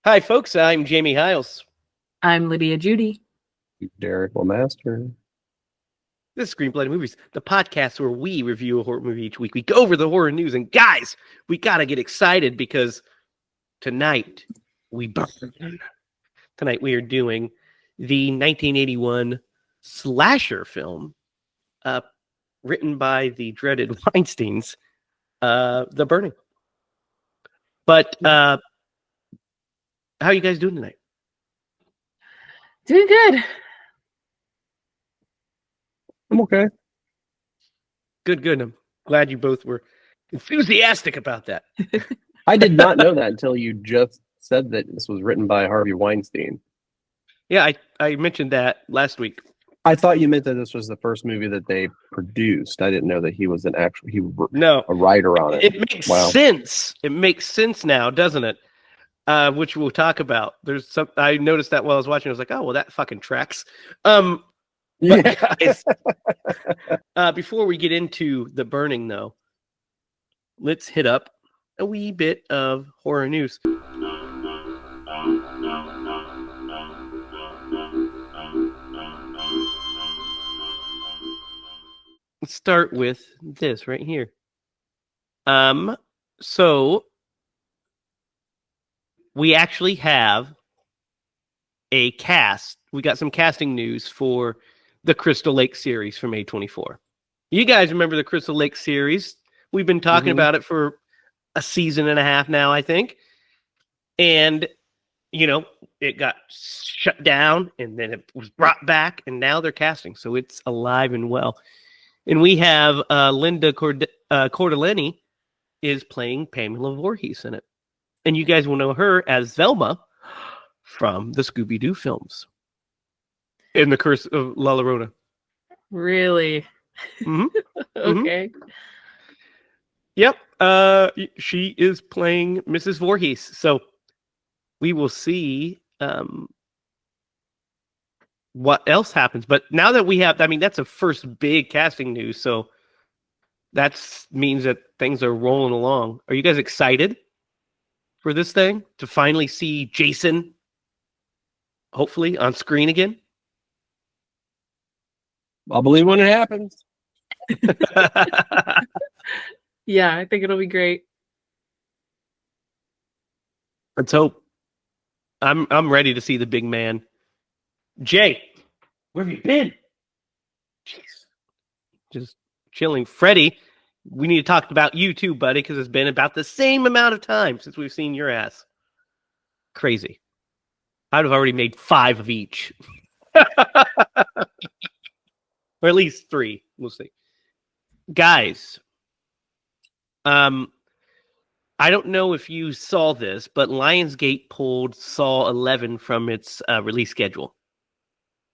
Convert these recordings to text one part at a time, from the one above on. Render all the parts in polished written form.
Hi, folks. I'm Jamie Hiles. I'm Lydia Judy. Derek Lemaster. This is Screenplay Movies, the podcast where we review a horror movie each week. We go over the horror news, and guys, we gotta get excited because tonight we burn. Tonight we are doing the 1981 slasher film, written by the dreaded Weinsteins, The Burning. But how are you guys doing tonight? Doing good. I'm okay. Good. I'm glad you both were enthusiastic about that. I did not know that until you just said that this was written by Harvey Weinstein. Yeah, I mentioned that last week. I thought you meant that this was the first movie that they produced. I didn't know that he was a writer on it. It makes sense. It makes sense now, doesn't it? Which we'll talk about. There's some I noticed that while I was watching. I was like, oh well, that fucking tracks. Guys, before we get into The Burning, though, let's hit up a wee bit of horror news. Let's start with this right here. So we actually have a cast. We got some casting news for the Crystal Lake series from A24. You guys remember the Crystal Lake series? We've been talking about it for a season and a half now, I think. And, you know, it got shut down and then it was brought back and now they're casting. So it's alive and well. And we have Linda Cordellini is playing Pamela Voorhees in it. And you guys will know her as Velma from the Scooby-Doo films. In The Curse of La Llorona. Really? Mm-hmm. Okay. Yep. She is playing Mrs. Voorhees. So we will see what else happens. But now that we have, I mean, that's a first big casting news. So that means that things are rolling along. Are you guys excited for this thing? To finally see Jason, hopefully, on screen again? I'll believe when it happens. Yeah, I think it'll be great. Let's hope. I'm ready to see the big man. Jay, where have you been? Jeez. Just chilling. Freddie, we need to talk about you too, buddy, because it's been about the same amount of time since we've seen your ass. Crazy. I'd have already made 5 of each. Or at least 3. We'll see. Guys, I don't know if you saw this, but Lionsgate pulled Saw 11 from its release schedule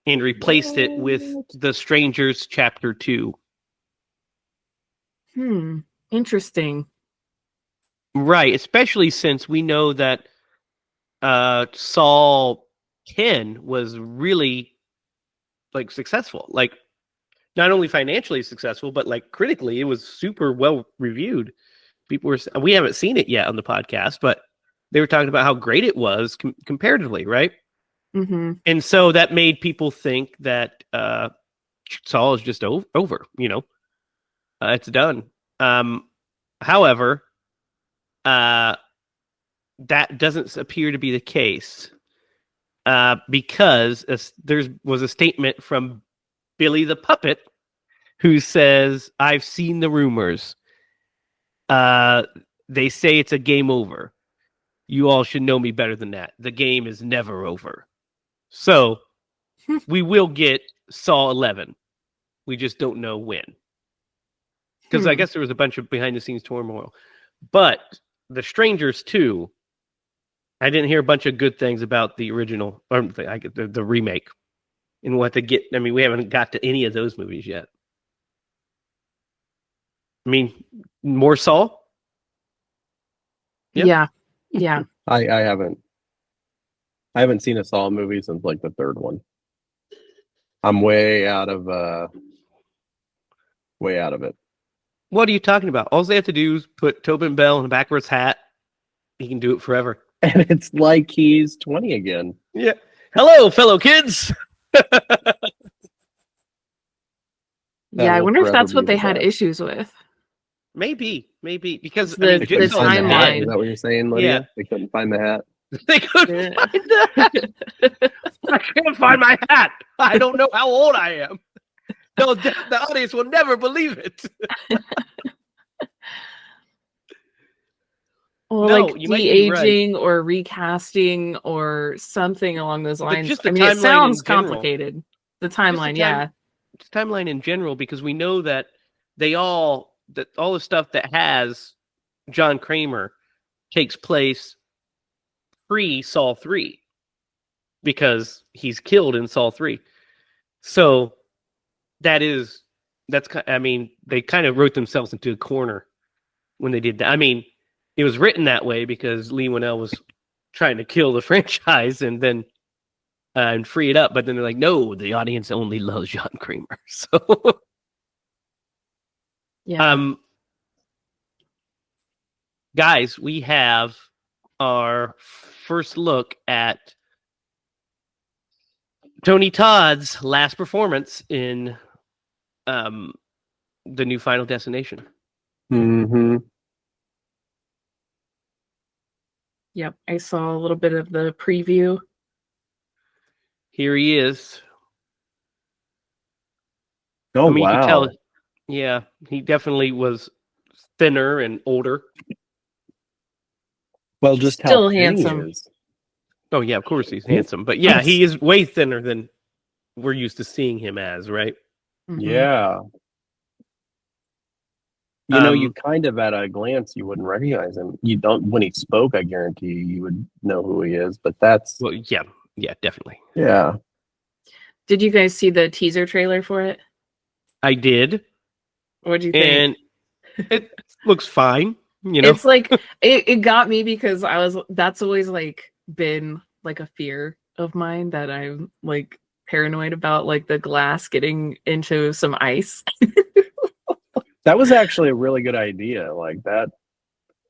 and replaced it with The Strangers Chapter 2. Interesting. Right, especially since we know that Saw 10 was really successful. Like, not only financially successful, but critically, it was super well reviewed. We haven't seen it yet on the podcast, but they were talking about how great it was comparatively, right? Mm-hmm. And so that made people think that Saw is just over. It's done. However, that doesn't appear to be the case because there was a statement from Billy the Puppet, who says, "I've seen the rumors. They say it's a game over. You all should know me better than that. The game is never over." So we will get Saw 11. We just don't know when. Because I guess there was a bunch of behind-the-scenes turmoil. But The Strangers 2, I didn't hear a bunch of good things about the original, or the remake. And what to get. I mean, we haven't got to any of those movies yet. I mean, more Saw? Yep. Yeah. I haven't seen a Saw movie since the third one. I'm way out of it. What are you talking about? All they have to do is put Tobin Bell in a backwards hat. He can do it forever. And it's like he's 20 again. Yeah. Hello, fellow kids. Yeah, I will wonder if forever that's be what they the had best. issues with. Maybe because It's I mean, the Couldn't Jigsaw's find the hat. timeline. Is that what you're saying, Lydia? They couldn't find the hat. They couldn't Yeah. find the hat. I can't find my hat. I don't know how old I am. The audience will never believe it. Or No, like you might be right. de-aging or recasting or something along those lines. just the I mean, it timeline sounds in general. complicated. The Just the timeline, yeah. Timeline in general, because we know that all the stuff that has John Kramer takes place pre Saw 3 because he's killed in Saw 3. So I mean, they kind of wrote themselves into a corner when they did that. I mean, it was written that way because Lee Winnell was trying to kill the franchise and free it up, but then they're like, no, the audience only loves John Kramer. So Yeah. guys, we have our first look at Tony Todd's last performance in the new Final Destination. Mm-hmm. Yep. I saw a little bit of the preview. Here he is. Oh, I mean, wow. you can tell. Yeah, he definitely was thinner and older. Well, just Still how thin handsome. he is. Oh yeah, of course he's handsome, but yeah, he is way thinner than we're used to seeing him as, right? Mhm. Yeah. You know, you kind of at a glance you wouldn't recognize him. You don't when he spoke, I guarantee you would know who he is. But that's yeah, definitely. Yeah. Did you guys see the teaser trailer for it? I did. What'd you think? And it looks fine. You know, it's like it got me because that's always like been like a fear of mine that I'm like paranoid about, like the glass getting into some ice. That was actually a really good idea, like that.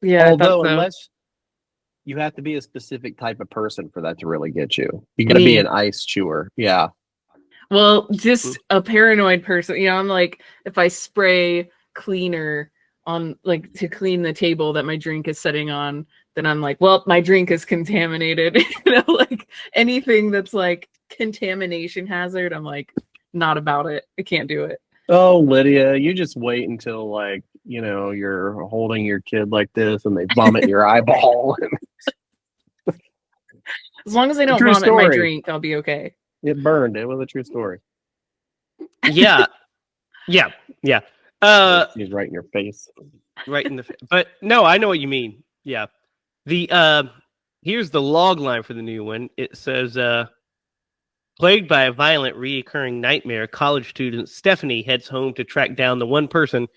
Yeah. Although, unless you have to be a specific type of person for that to really get you. You got to be an ice chewer. Yeah. Well, just a paranoid person. You know, I'm like, if I spray cleaner on like to clean the table that my drink is sitting on, then I'm like, well, my drink is contaminated. You know, like anything that's like contamination hazard, I'm like, not about it. I can't do it. Oh, Lydia, you just wait until like, you know, you're holding your kid like this and they vomit your eyeball. As long as they don't vomit my drink, I'll be okay. It burned. It was a true story. Yeah. Yeah. He's right in your face. Right in the face. But no, I know what you mean. Yeah. The here's the log line for the new one. It says plagued by a violent reoccurring nightmare, college student Stephanie heads home to track down the one person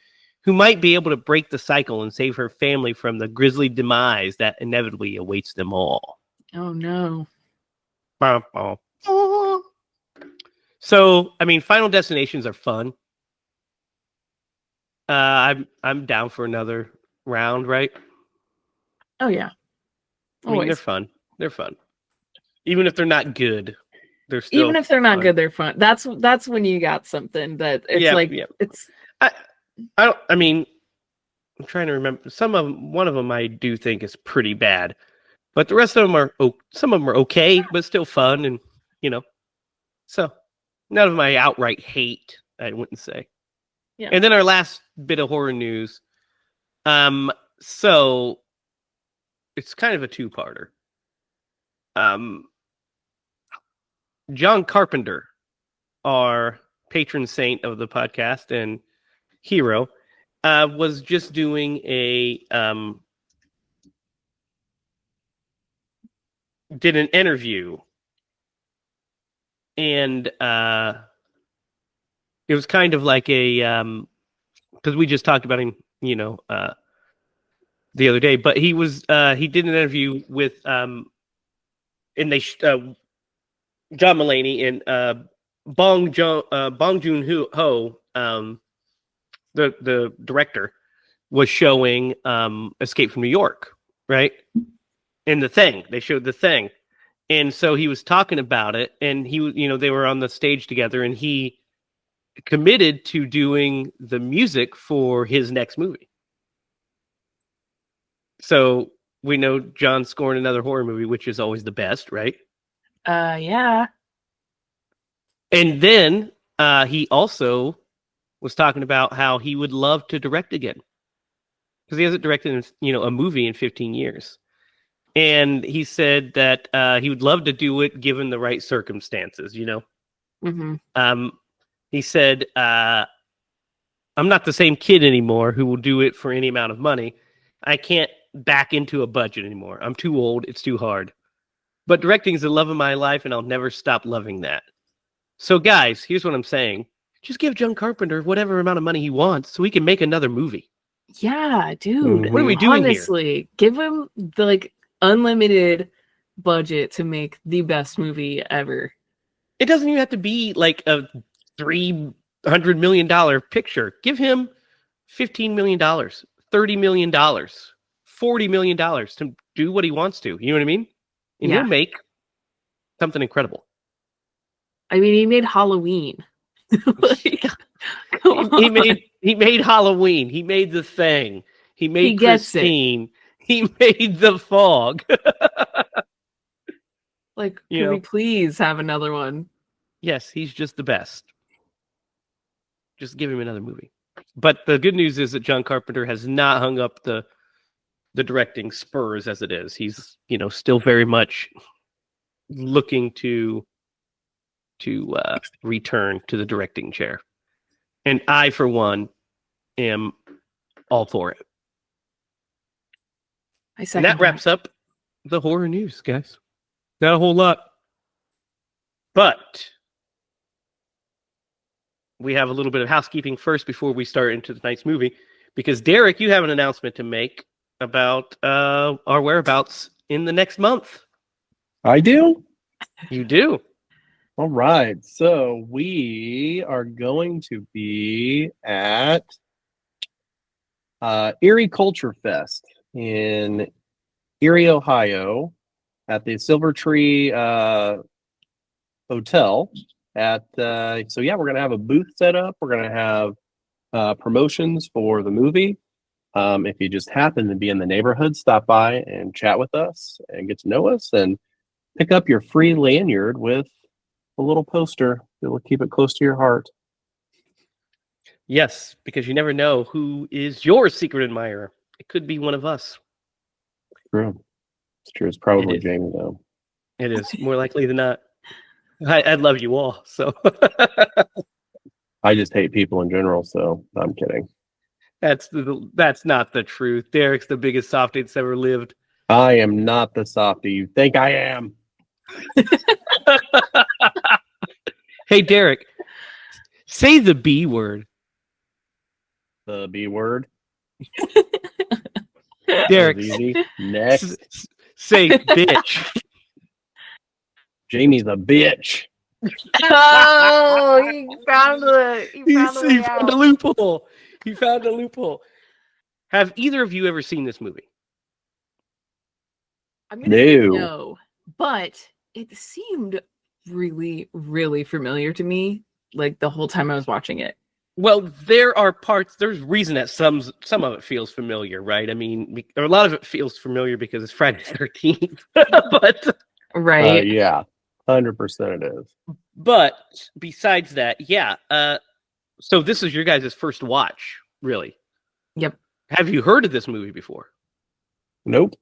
who might be able to break the cycle and save her family from the grisly demise that inevitably awaits them all. Oh no. So, I mean, Final Destinations are fun. I'm down for another round, right? Oh yeah. I mean, they're fun. They're fun. Even if they're not good, they're still even if they're not fun. good, they're fun. That's when you got something that it's it's. I mean, I'm trying to remember. One of them I do think is pretty bad, but the rest of them some of them are okay, but still fun, and you know, so none of them I outright hate. I wouldn't say. Yeah. And then our last bit of horror news. So it's kind of a two-parter. John Carpenter, our patron saint of the podcast and hero, was just doing did an interview, and it was kind of like a because we just talked about him, you know, the other day, but he did an interview with and they John Mulaney and Bong Joon-ho, the director, was showing Escape from New York, right? in The Thing. They showed The Thing. And so he was talking about it, and they were on the stage together, and he committed to doing the music for his next movie. So we know John's scoring another horror movie, which is always the best, right? Yeah. And then he also was talking about how he would love to direct again, because he hasn't directed, a movie in 15 years. And he said that he would love to do it given the right circumstances, Mm-hmm. He said, I'm not the same kid anymore who will do it for any amount of money. I can't back into a budget anymore. I'm too old. It's too hard. But directing is the love of my life, and I'll never stop loving that. So, guys, here's what I'm saying. Just give John Carpenter whatever amount of money he wants so he can make another movie. Yeah, dude. What are we doing Honestly, give him the unlimited budget to make the best movie ever. It doesn't even have to be like a $300 million picture. Give him $15 million, $30 million, $40 million to do what he wants to. You know what I mean? And he'll make something incredible. I mean, he made Halloween. He made Halloween. He made The Thing. He made Christine. He made The Fog. Can we please have another one? Yes, he's just the best. Just give him another movie. But the good news is that John Carpenter has not hung up the directing spurs as it is. He's, still very much looking to return to the directing chair. And I, for one, am all for it. And that wraps up the horror news, guys. Not a whole lot. But we have a little bit of housekeeping first before we start into tonight's movie. Because, Derek, you have an announcement to make about our whereabouts in the next month. I do? You do? All right. So we are going to be at Erie Culture Fest in Erie, Ohio, at the Silver Tree Hotel. We're going to have a booth set up. We're going to have promotions for the movie. If you just happen to be in the neighborhood, stop by and chat with us and get to know us and pick up your free lanyard with a little poster that will keep it close to your heart. Yes, because you never know who is your secret admirer. It could be one of us. True. It's true. It's probably Jamie, though. It is, more likely than not. I love you all, so. I just hate people in general, so I'm kidding. That's not the truth. Derek's the biggest softie that's ever lived. I am not the softie you think I am. Hey, Derek, say the B word. The B word? Derek, easy. Next. Say bitch. Jamie's a bitch. Oh, he found a loophole. He found a loophole. Have either of you ever seen this movie? I'm gonna say no, but it seemed really, really familiar to me, like the whole time I was watching it. Well, there's reason that some of it feels familiar, right? I mean, a lot of it feels familiar because it's Friday the 13th, but right, yeah, 100% it is. But besides that, yeah. So this is your guys' first watch, really? Yep. Have you heard of this movie before? Nope.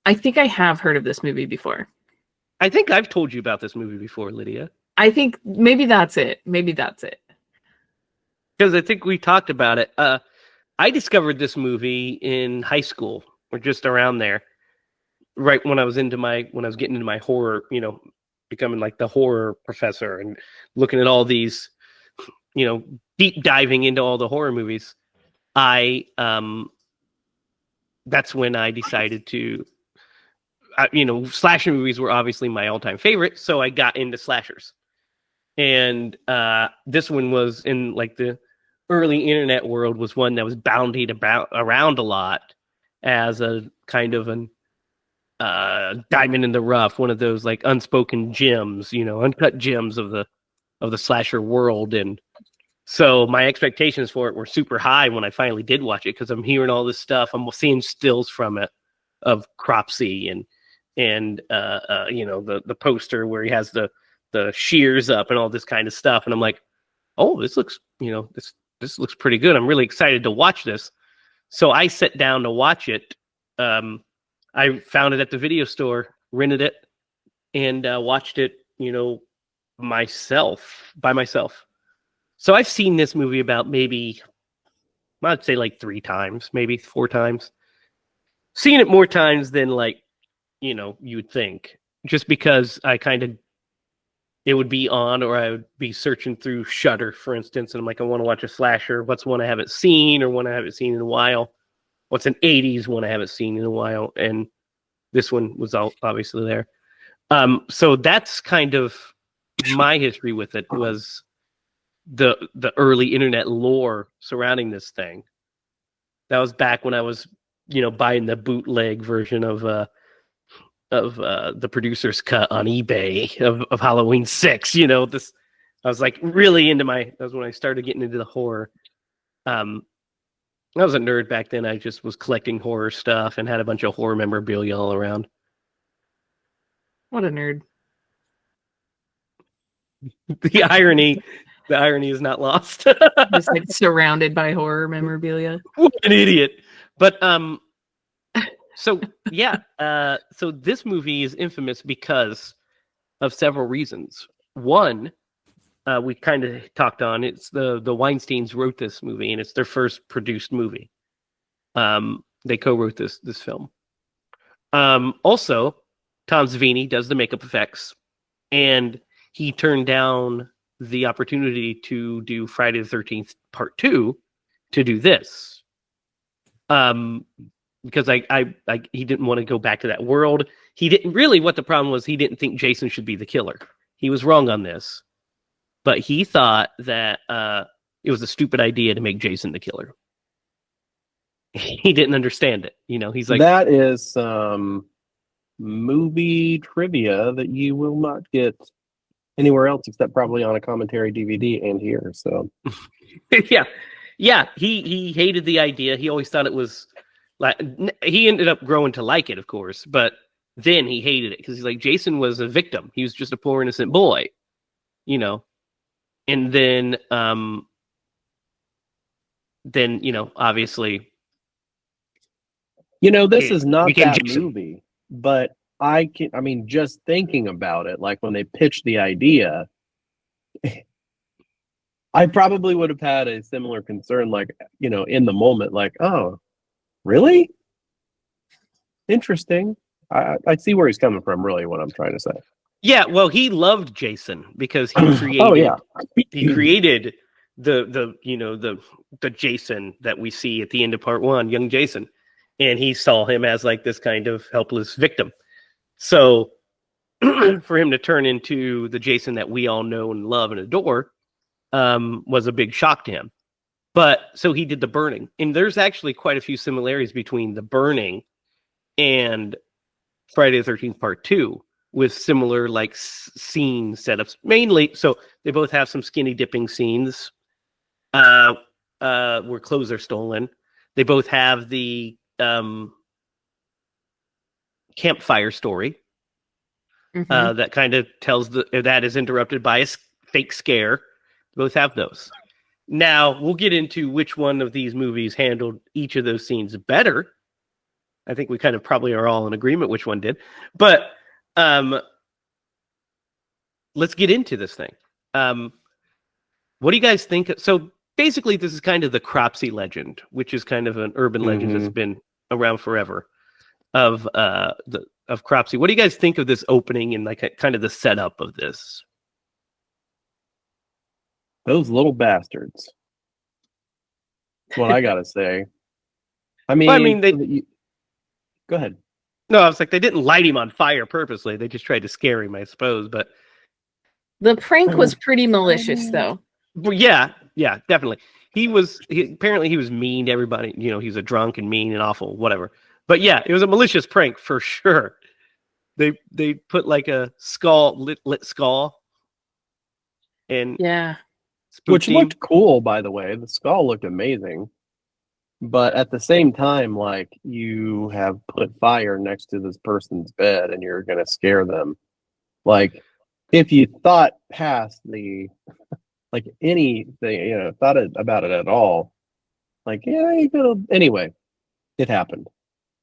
I think I have heard of this movie before. I think I've told you about this movie before, Lydia. I think maybe that's it. Because I think we talked about it. I discovered this movie in high school, or just around there, right when I was getting into my horror, becoming like the horror professor and looking at all these, deep diving into all the horror movies. That's when I decided to, slasher movies were obviously my all-time favorite, so I got into slashers. And this one was in like the early internet world, was one that was boundied around a lot as a kind of an diamond in the rough, one of those like unspoken gems, uncut gems of the slasher world. And so my expectations for it were super high when I finally did watch it, because I'm hearing all this stuff. I'm seeing stills from it of Cropsey and the poster where he has the shears up and all this kind of stuff. And I'm like, oh, this looks, this looks pretty good. I'm really excited to watch this. So I sat down to watch it. I found it at the video store, rented it, and watched it, by myself. So I've seen this movie about maybe, I'd say like 3 times, maybe 4 times. Seen it more times than like, you would think, just because it would be on, or I would be searching through Shudder, for instance, and I'm like, I want to watch a slasher. What's one I haven't seen, or one I haven't seen in a while? What's an 80s one I haven't seen in a while? And this one was obviously there. So that's kind of my history with it, was the early internet lore surrounding this thing. That was back when I was, buying the bootleg version of the producer's cut on eBay of Halloween 6. I was like really into that was when I started getting into the horror. I was a nerd back then. I just was collecting horror stuff and had a bunch of horror memorabilia all around. What a nerd. The irony is not lost. Just like surrounded by horror memorabilia. What an idiot. But so yeah, so this movie is infamous because of several reasons. One, we kind of talked on, it's the Weinsteins wrote this movie, and it's their first produced movie. They co-wrote this film. Also, Tom Savini does the makeup effects, and he turned down the opportunity to do Friday the 13th Part 2 to do this. Because he didn't want to go back to that world. He didn't really, what the problem was, he didn't think Jason should be the killer. He was wrong on this. But he thought that it was a stupid idea to make Jason the killer. He didn't understand it. He's like, that is some movie trivia that you will not get anywhere else except probably on a commentary DVD and here. So yeah. He hated the idea. He always thought it was like, he ended up growing to like it, of course, but then he hated it because he's like, Jason was a victim. He was just a poor innocent boy, and then obviously, this is not that Jason. movie, but just thinking about it, like when they pitched the idea, I probably would have had a similar concern, like, in the moment, like, oh, really? Interesting. I see where he's coming from, really, what I'm trying to say. Yeah, well, he loved Jason because he created he created the Jason that we see at the end of Part 1, young Jason. And he saw him as like this kind of helpless victim. So for him to turn into the Jason that we all know and love and adore was a big shock to him. But so he did The Burning. And there's actually quite a few similarities between The Burning and Friday the 13th Part 2, with similar like scene setups. Mainly, so they both have some skinny dipping scenes where clothes are stolen. They both have the campfire story that kind of tells that is interrupted by a fake scare. Both have those. Now we'll get into which one of these movies handled each of those scenes better. I think we kind of probably are all in agreement which one did, but let's get into this thing. What do you guys think? So basically, this is kind of the Cropsey legend, which is kind of an urban legend that's been around forever of Cropsey. What do you guys think of this opening and like kind of the setup of this? Those little bastards. That's what I gotta say. Go ahead. No, I was like, they didn't light him on fire purposely. They just tried to scare him, I suppose. But the prank was pretty malicious, though. Well, yeah, definitely. Apparently he was mean to everybody. He's a drunk and mean and awful, whatever. But yeah, it was a malicious prank for sure. they put like a skull lit skull and Yeah. spook Which team. looked cool, by the way. The skull looked amazing. But at the same time, like, you have put fire next to this person's bed and you're going to scare them. Like, if you thought past the, like, anything, thought about it at all, like, yeah, you could. Anyway, it happened.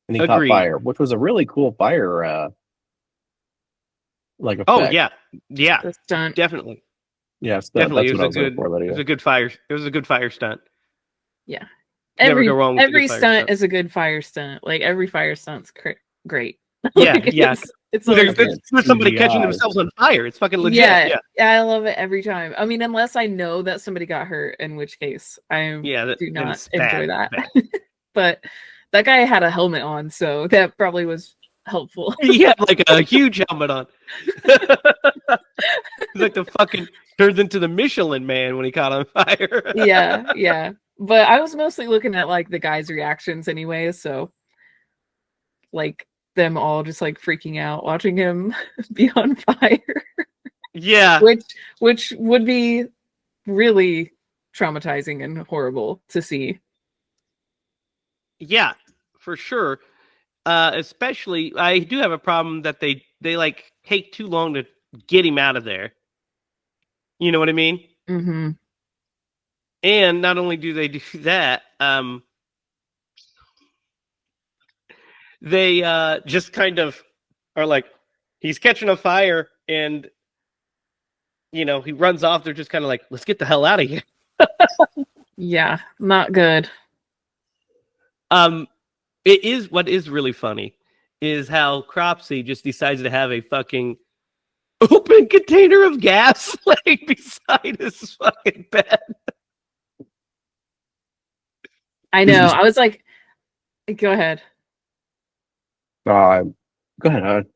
And he caught Agreed. fire, which was a really cool fire, like, effect. Oh yeah, The stunt. definitely. Yes, Definitely, that's it what I was was a looking for. it was a good fire. It was a good fire stunt. Yeah. Never go wrong with a every good fire stunt stunt. is a good fire stunt. Like every fire stunt's great. Yeah, Like, yeah. It's There's, like, there's somebody catching CGI. themselves on fire. It's fucking legit. yeah, Yeah, I love it every time. I mean, unless I know that somebody got hurt, in which case I yeah. do then not it's enjoy bad, that. bad. But that guy had a helmet on, so that probably was helpful. He had like a huge helmet on. He's like the fucking turns into the Michelin Man when he caught on fire. Yeah. But I was mostly looking at like the guys' reactions anyway, so like them all just like freaking out watching him be on fire. Yeah, which would be really traumatizing and horrible to see. yeah, for sure. Especially, I do have a problem that they like take too long to get him out of there. You know what I mean? Mm-hmm. And not only do they do that, they just kind of are like, he's catching a fire and, he runs off. They're just kind of like, let's get the hell out of here. Yeah, not good. It is, what is really funny is how Cropsy just decides to have a fucking open container of gas like beside his fucking bed. I know. I was like, go ahead. Go ahead.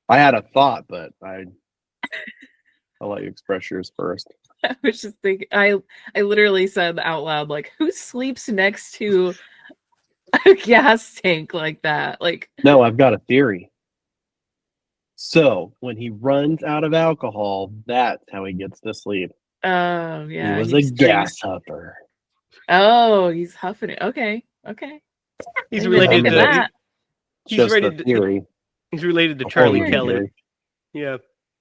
I had a thought, but I'll let you express yours first. I was just thinking, I literally said out loud, like, who sleeps next to a gas tank like that? Like, No, I've got a theory. So when he runs out of alcohol, that's how he gets to sleep. oh yeah, he was he's a gas huffer. Oh, he's huffing it. Okay. He's Didn't even related think of to that. he's Just related a theory. he's related to A Charlie horrible Kelly. theory. Yeah,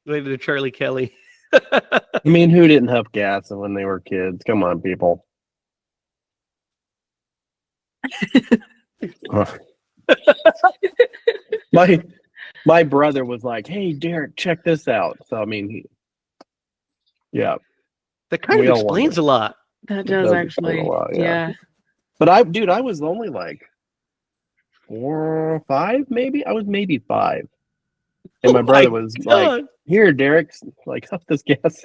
related to Charlie Kelly. I mean, who didn't huff gas when they were kids? Come on, people. my brother was like, "Hey, Derek, check this out." So I mean, yeah, That kind We of all explains wonder. a lot. That does does explain a actually. lot, yeah. Yeah. But I was only like 4 or 5, maybe. I was maybe 5, and my Oh brother my was God. like, "Here, Derek, like huff this gas."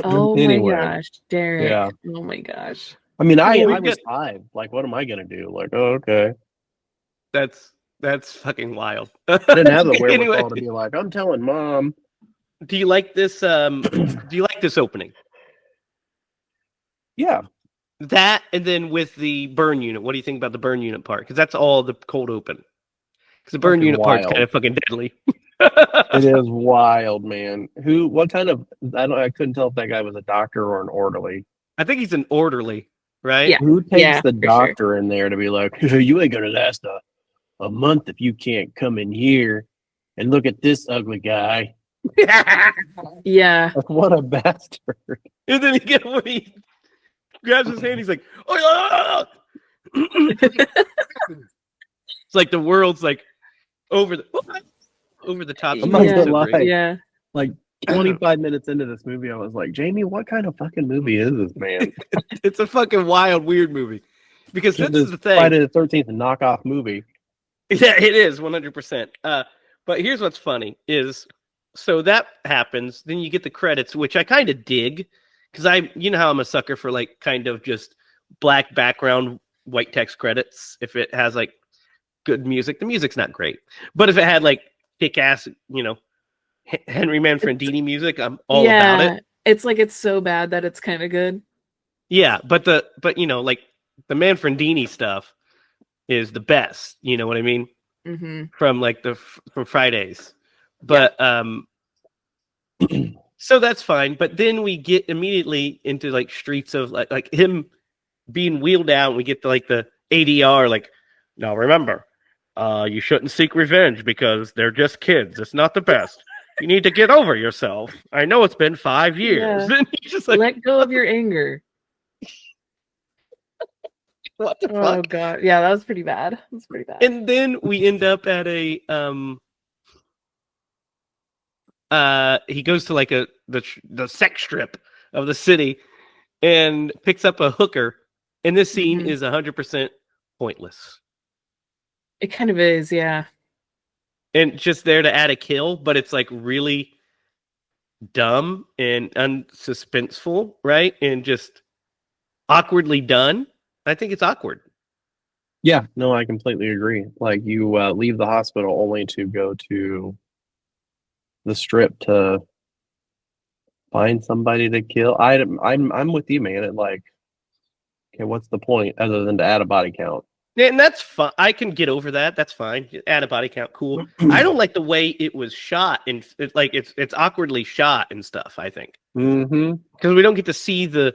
Oh Anyway, my gosh, Derek. yeah. Oh my gosh. I mean, I we've was got- 5. Like, what am I gonna do? Like, oh, okay. That's fucking wild. I didn't have the Anyway, wherewithal to be like, I'm telling mom. do you like this? Do you like this opening? Yeah, That, and then with the burn unit, what do you think about the burn unit part? Because that's all the cold open. Because the burn Fucking unit part's wild. kind of fucking deadly. it is wild, man. What kind of? I couldn't tell if that guy was a doctor or an orderly. I think he's an orderly, right? Yeah. Who takes Yeah, the for sure. doctor in there to be like, you ain't gonna last a month if you can't come in here and look at this ugly guy. Yeah. Like, what a bastard. And then when he grabs his hand, he's like, "Oh!" It's like the world's like over the top. I'm not Yeah. gonna lie. Yeah. Like 25 minutes into this movie, I was like, Jamie, what kind of fucking movie is this, man? It's a fucking wild, weird movie. Because this is the thing. Friday the 13th knockoff movie. Yeah, it is 100%. But here's what's funny is, so that happens, then you get the credits, which I kind of dig, because you know how I'm a sucker for like kind of just black background, white text credits. If it has like good music, the music's not great, but if it had like kick-ass, Henry Manfredini music, I'm all about it. It's like it's so bad that it's kind of good. Yeah, but like the Manfredini stuff is the best. You know what I mean? Mm-hmm. from like from Fridays. But so that's fine. But then we get immediately into like streets of like him being wheeled out. We get to like the ADR, like, now remember, you shouldn't seek revenge because they're just kids. It's not the best. You need to get over yourself. I know it's been 5 years. Yeah. And he's just like, Let go of your anger. what the Oh fuck? god, yeah, that was pretty bad. That's pretty bad. And then we end up at a he goes to like the sex strip of the city and picks up a hooker. And this scene is 100% pointless. It kind of is, yeah. And just there to add a kill, but it's like really dumb and unsuspenseful, right? And just awkwardly done. I think it's awkward. Yeah, no, I completely agree. Like you leave the hospital only to go to the strip to find somebody to kill. I'm with you, man. It like, okay, what's the point other than to add a body count? And that's fine. I can get over that. That's fine. Add a body count, cool. I don't like the way it was shot, and it's awkwardly shot and stuff. I think because we don't get to see the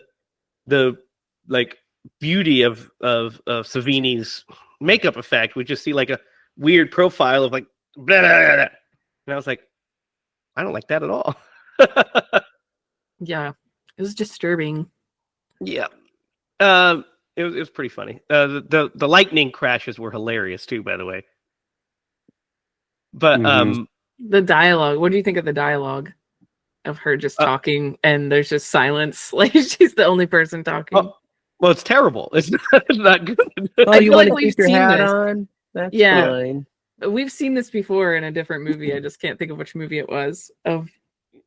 like beauty of Savini's makeup effect. We just see like a weird profile of like blah, blah, blah, blah. And I was like, I don't like that at all. Yeah, it was disturbing. Yeah. It was pretty funny. The lightning crashes were hilarious too, by the way. But the dialogue. What do you think of the dialogue of her just talking and there's just silence? Like she's the only person talking. Well, it's terrible. It's not good. Oh, you want to we've keep your seen hat this. on? That's Yeah. fine. We've seen this before in a different movie. I just can't think of which movie it was. Of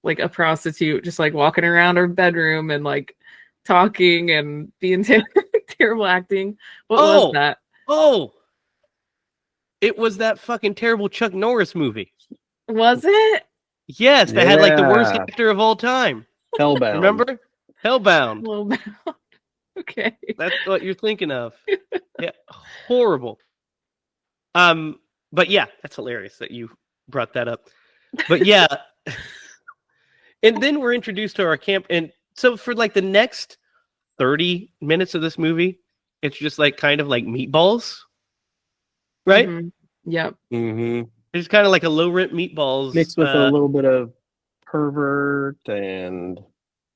like a prostitute just like walking around her bedroom and like talking and being terrible acting. What was that? Oh, it was that fucking terrible Chuck Norris movie. Was it? Yes, that had like the worst Yeah. actor of all time. Hellbound. Remember? Hellbound. Well, okay. That's what you're thinking of. Yeah, horrible. But yeah, that's hilarious that you brought that up. But yeah, and then we're introduced to our camp, and so for like the next 30 minutes of this movie, it's just like kind of like meatballs, right? Yep. It's kind of like a low rent meatballs Mixed with a little bit of pervert and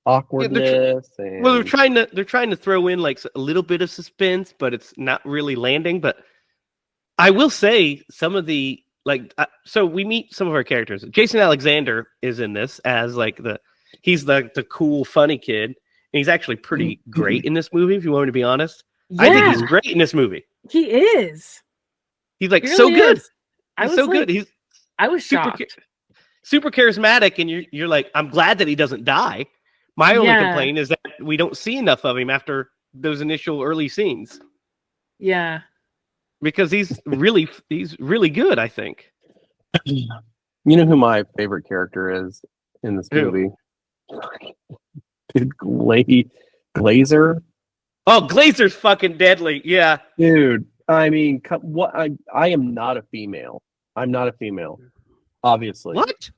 awkwardness. Well, they're trying to throw in like a little bit of suspense, but it's not really landing. But I will say some of the so we meet some of our characters. Jason Alexander is in this as like he's like the cool, funny kid. And he's actually pretty great in this movie, if you want me to be honest. Yeah, I think he's great in this movie. He is. He's like He so really good. is. He's so good. He's I was shocked. super charismatic, and you're like, I'm glad that he doesn't die. My only Yeah. complaint is that we don't see enough of him after those initial early scenes. Yeah. Because he's really good, I think. You know who my favorite character is in this Who? movie? Glazer. Oh, Glazer's fucking deadly. Yeah. Dude, I mean, what? I am not a female. I'm not a female, obviously. What?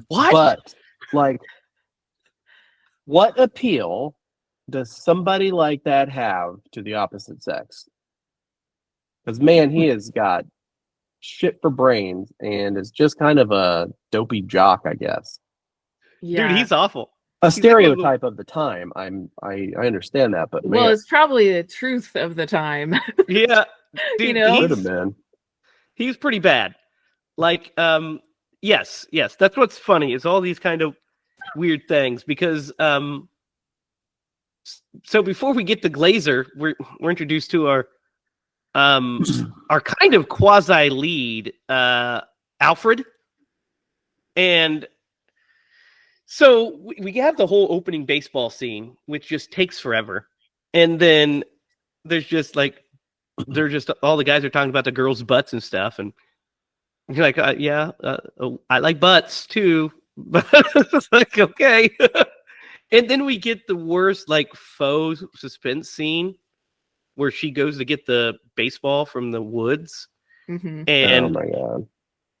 But like, what appeal does somebody like that have to the opposite sex? Because man, he has got shit for brains and is just kind of a dopey jock, I guess. Yeah. Dude, he's awful. A stereotype of the time. I understand that, but Well, man, it's probably the truth of the time. Yeah. Dude, You know? could have been. he's pretty bad. Like, yes, that's what's funny is all these kind of weird things because so before we get to Glazer, we're introduced to our kind of quasi lead, Alfred, and so we have the whole opening baseball scene, which just takes forever, and then there's just like they're just all the guys are talking about the girls' butts and stuff, and you're like, I like butts too, but it's like okay. And then we get the worst like faux suspense scene where she goes to get the baseball from the woods Mhm. Oh and my god.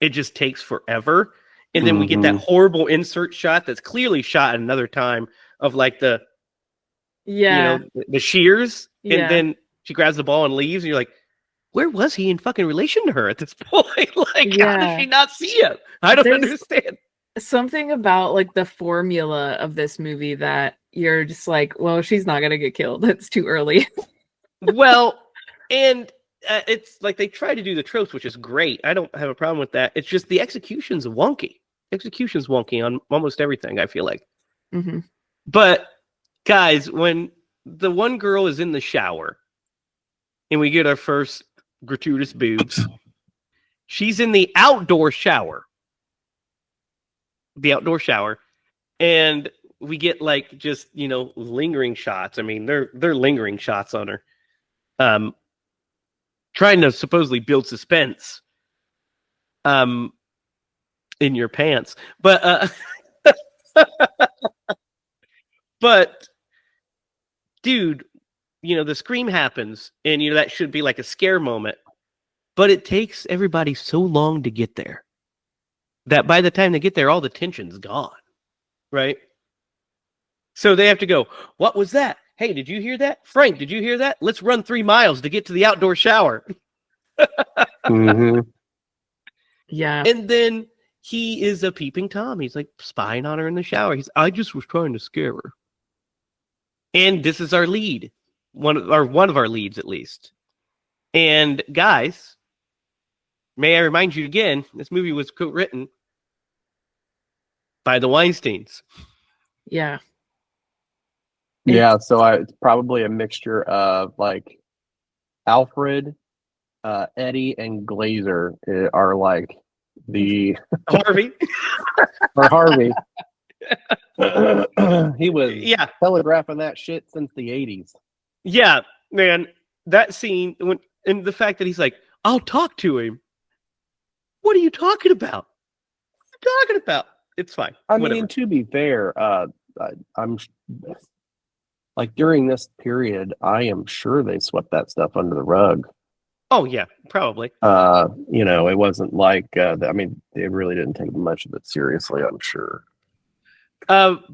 it just takes forever. And then we get that horrible insert shot that's clearly shot at another time of like the Yeah. the shears, and Yeah. then she grabs the ball and leaves, and you're like, where was he in fucking relation to her at this point? Like, how does Yeah. she not see him? I don't There's understand. something about like the formula of this movie that you're just like, well, she's not gonna get killed. It's too early. Well, and it's like they try to do the tropes, which is great. I don't have a problem with that. It's just the execution's wonky. Execution's wonky on almost everything, I feel like. Mhm. But guys, when the one girl is in the shower and we get our first gratuitous boobs, she's in the outdoor shower. The outdoor shower. And we get like just, lingering shots. I mean, they're lingering shots on her. Trying to supposedly build suspense in your pants. But but dude, the scream happens and that should be like a scare moment. But it takes everybody so long to get there that by the time they get there, all the tension's gone. Right? So they have to go, what was that? Hey, did you hear that? Frank, did you hear that? Let's run 3 miles to get to the outdoor shower. Mm-hmm. Yeah. And then he is a peeping Tom. He's like spying on her in the shower. I just was trying to scare her. And this is our lead. One of our leads, at least. And guys, may I remind you again, this movie was co-written by the Weinsteins. Yeah. Yeah, so it's probably a mixture of like Alfred, Eddie, and Glazer are like the Harvey. or Harvey. He was telegraphing that shit since the 80s. Yeah, man. That scene, and the fact that he's like, I'll talk to him. What are you talking about? What are you talking about? It's fine. I Whatever. mean, to be fair, I'm like during this period, I am sure they swept that stuff under the rug. Oh yeah, probably. It wasn't like I mean, they really didn't take much of it seriously, I'm sure. But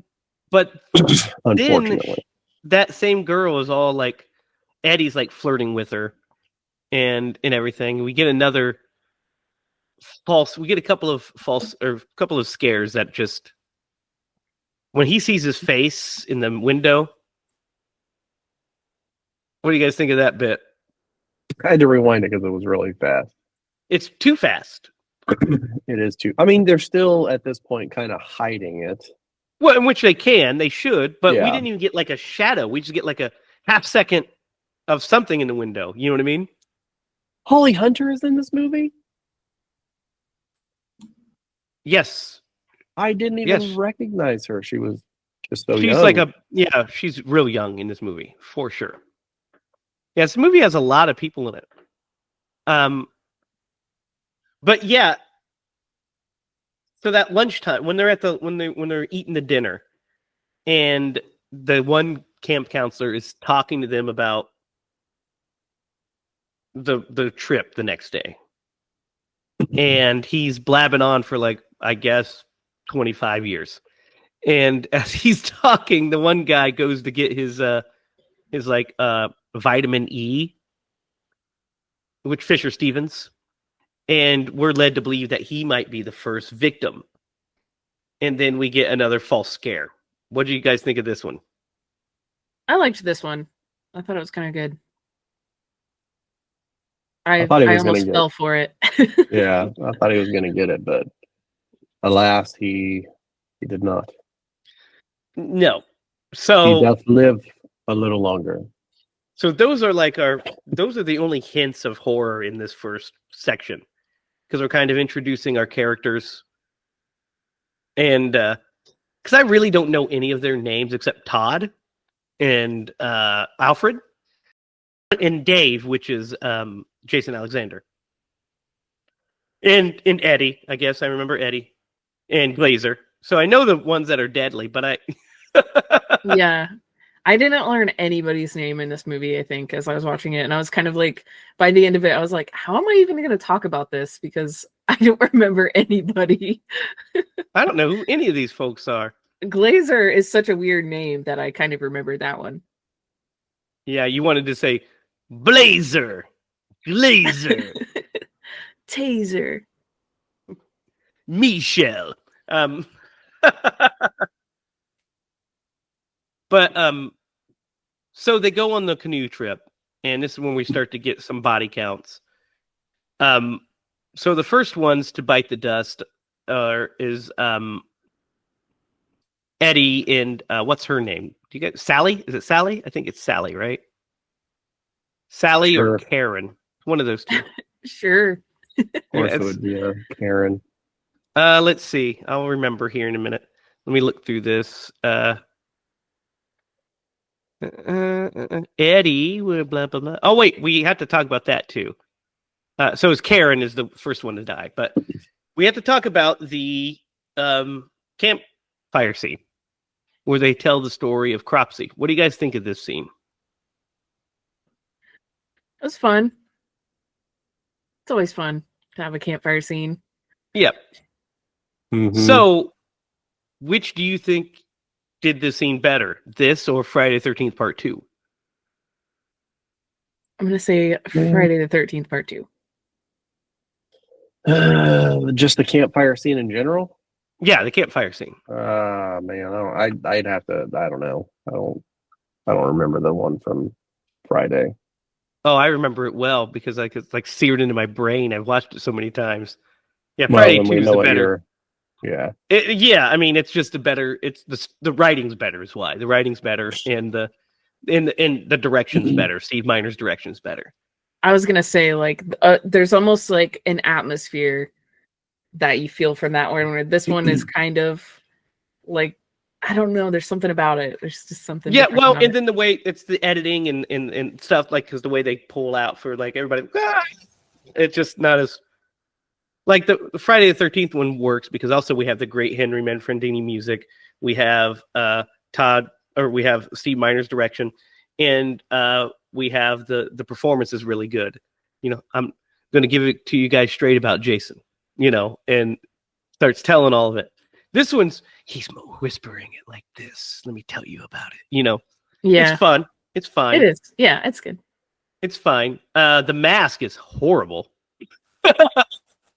Unfortunately, then that same girl is all like, Eddie's like flirting with her, and everything. We get another false. We get a couple of scares that just when he sees his face in the window. What do you guys think of that bit? I had to rewind it because it was really fast. It's too fast. It is too. I mean, they're still at this point kind of hiding it. Well, in which they should, but we Yeah. didn't even get like a shadow. We just get like a half second of something in the window. You know what I mean? Holly Hunter is in this movie? Yes. I didn't even recognize her. She was just so she's young. She's real young in this movie, for sure. Yeah, this movie has a lot of people in it. But yeah, so that lunchtime when they're eating the dinner, and the one camp counselor is talking to them about the trip the next day, and he's blabbing on for like, I guess, 25 years. And as he's talking, the one guy goes to get his vitamin E, which Fisher Stevens, and we're led to believe that he might be the first victim. And then we get another false scare. What do you guys think of this one? I liked this one. I thought it was kind of good. I thought he was almost fell for it. Yeah, I thought he was going to get it, but alas, he did not. No. So he does live a little longer. So those are the only hints of horror in this first section, because we're kind of introducing our characters, and because I really don't know any of their names except Todd and Alfred and Dave, which is Jason Alexander, and Eddie. I guess I remember Eddie and Glazer. So I know the ones that are deadly, but Yeah. I didn't learn anybody's name in this movie, I think, as I was watching it. And I was kind of like, by the end of it, I was like, how am I even going to talk about this? Because I don't remember anybody. I don't know who any of these folks are. Glazer is such a weird name that I kind of remembered that one. Yeah, you wanted to say Blazer, Glazer, Taser. Michelle. But so they go on the canoe trip, and this is when we start to get some body counts. So the first ones to bite the dust is Eddie and what's her name? Do you get Sally? Is it Sally? I think it's Sally, right? Sally Sure. or Karen, one of those two. Sure. Of course, Yeah, it would be Karen. Let's see. I'll remember here in a minute. Let me look through this. Eddie, blah blah blah. Oh wait, we have to talk about that too. So as Karen is the first one to die, but we have to talk about the campfire scene where they tell the story of Cropsey. What do you guys think of this scene? It was fun. It's always fun to have a campfire scene. Yep. Mhm. So, which do you think did the scene better, this or Friday the 13th Part 2? I'm going to say Friday the 13th Part 2. Just the campfire scene in general. Yeah, the campfire scene. Man, I'd have to. I don't know. I don't remember the one from Friday. Oh, I remember it well because it's like seared into my brain. I've watched it so many times. Yeah, Well, Friday then 2 we is know the what better. Yeah. Yeah, I mean, it's just a better. It's the writing's better is why the writing's better and the direction's better. Steve Miner's direction's better. I was going to say, like, there's almost like an atmosphere that you feel from that one, where this one is kind of like, I don't know, there's something about it. There's just something. Yeah, different well, about and it. then the way it's the editing and stuff, like, because the way they pull out for like everybody, it's just not as like the Friday the 13th one works because also we have the great Henry Manfredini music. We have we have Steve Miner's direction, and we have the performance is really good. You know, I'm going to give it to you guys straight about Jason. You know, and starts telling all of it. This one's he's whispering it like this. Let me tell you about it. You know, Yeah, it's fun. It's fine. it is. Yeah, it's good. It's fine. The mask is horrible.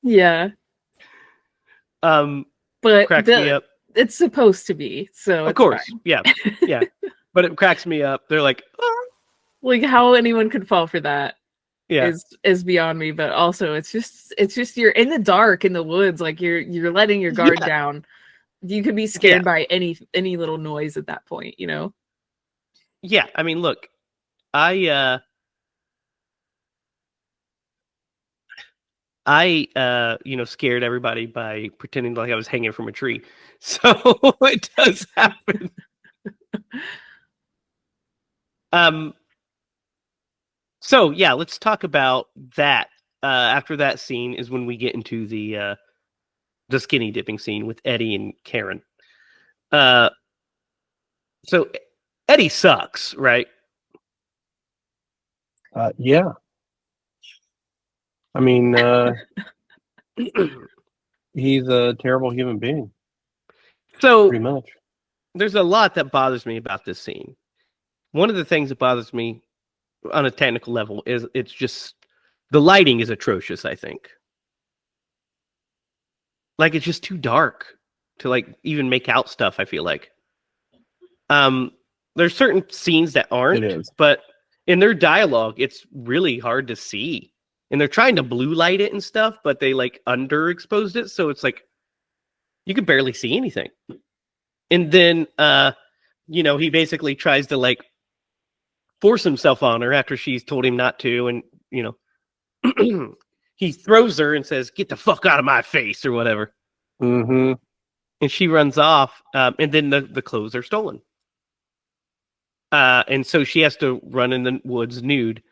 Yeah, but Cracks me up. it's supposed to be. So Of it's course, fine. yeah, yeah. But it cracks me up. They're like, oh. Like how anyone could fall for that Yeah, is beyond me. But also, it's just you're in the dark in the woods, like you're letting your guard Yeah. down. You could be scared by any little noise at that point, you know. yeah. I mean, look, I scared everybody by pretending like I was hanging from a tree. So it does happen. So yeah, let's talk about that. After that scene is when we get into the skinny dipping scene with Eddie and Karen. So Eddie sucks, right? Yeah. I mean, he's a terrible human being. So Pretty much. there's a lot that bothers me about this scene. One of the things that bothers me on a technical level is it's just the lighting is atrocious, I think. Like it's just too dark to like even make out stuff, I feel like. There's certain scenes that aren't, It is. but in their dialogue, it's really hard to see. And they're trying to blue light it and stuff, but they like underexposed it, so it's like you can barely see anything. And then he basically tries to like force himself on her after she's told him not to, and he throws her and says, "Get the fuck out of my face," or whatever. Mm-hmm. And she runs off, and then the clothes are stolen. And so she has to run in the woods nude.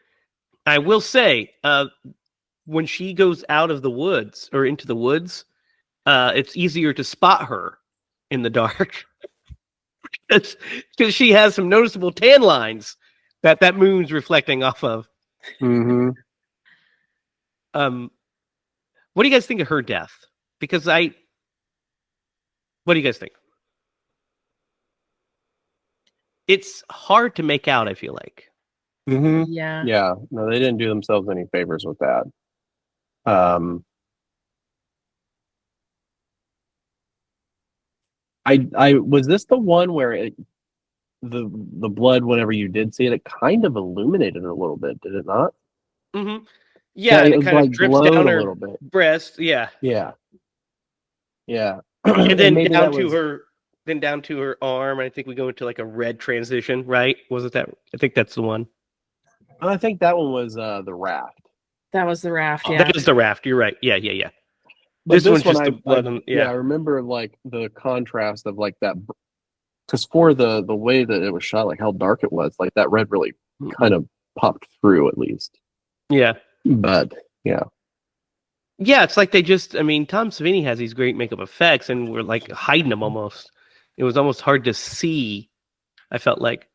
I will say, when she goes out of the woods or into the woods, it's easier to spot her in the dark. because she has some noticeable tan lines that moon's reflecting off of. Mm-hmm. What do you guys think of her death? Because what do you guys think? It's hard to make out, I feel like. Mm-hmm. Yeah. Yeah. No, they didn't do themselves any favors with that. I was this the one where the blood, whenever you did see it, it kind of illuminated a little bit, did it not? Mm-hmm. Yeah, and it it kind of like drips glowed down a her little bit. breast. Yeah. Yeah. Yeah. And then maybe down that to was, her arm. I think we go into like a red transition, right? Wasn't that? I think that's the one. I think that one was the raft. That was the raft. Oh, Yeah. that is the raft. You're right. Yeah. But This one's one, just the blood. I remember like the contrast of like that, because for the way that it was shot, like how dark it was, like that red really kind of popped through at least. Yeah. But yeah. Yeah, it's like they just, I mean, Tom Savini has these great makeup effects and we're like hiding them almost. It was almost hard to see, I felt like,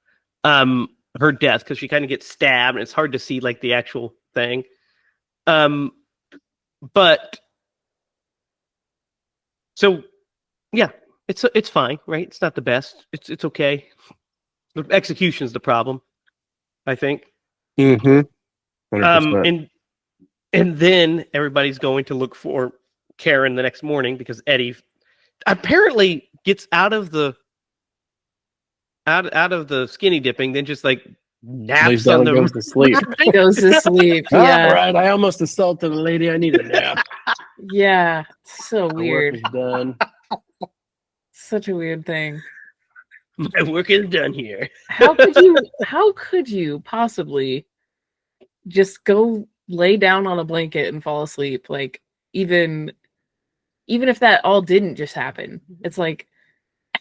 her death because she kind of gets stabbed and it's hard to see like the actual thing. But so yeah, it's fine, right? It's not the best. It's okay. The execution's the problem, I think. Mm-hmm. 100%. And then everybody's going to look for Karen the next morning because Eddie apparently gets out of the skinny dipping, then just like naps on the goes to sleep. Goes to sleep. Yeah. All right, I almost assaulted a lady. I need a nap. Yeah. So My weird. work is done. Such a weird thing. My work is done here. How could you possibly just go lay down on a blanket and fall asleep? Like even if that all didn't just happen, it's like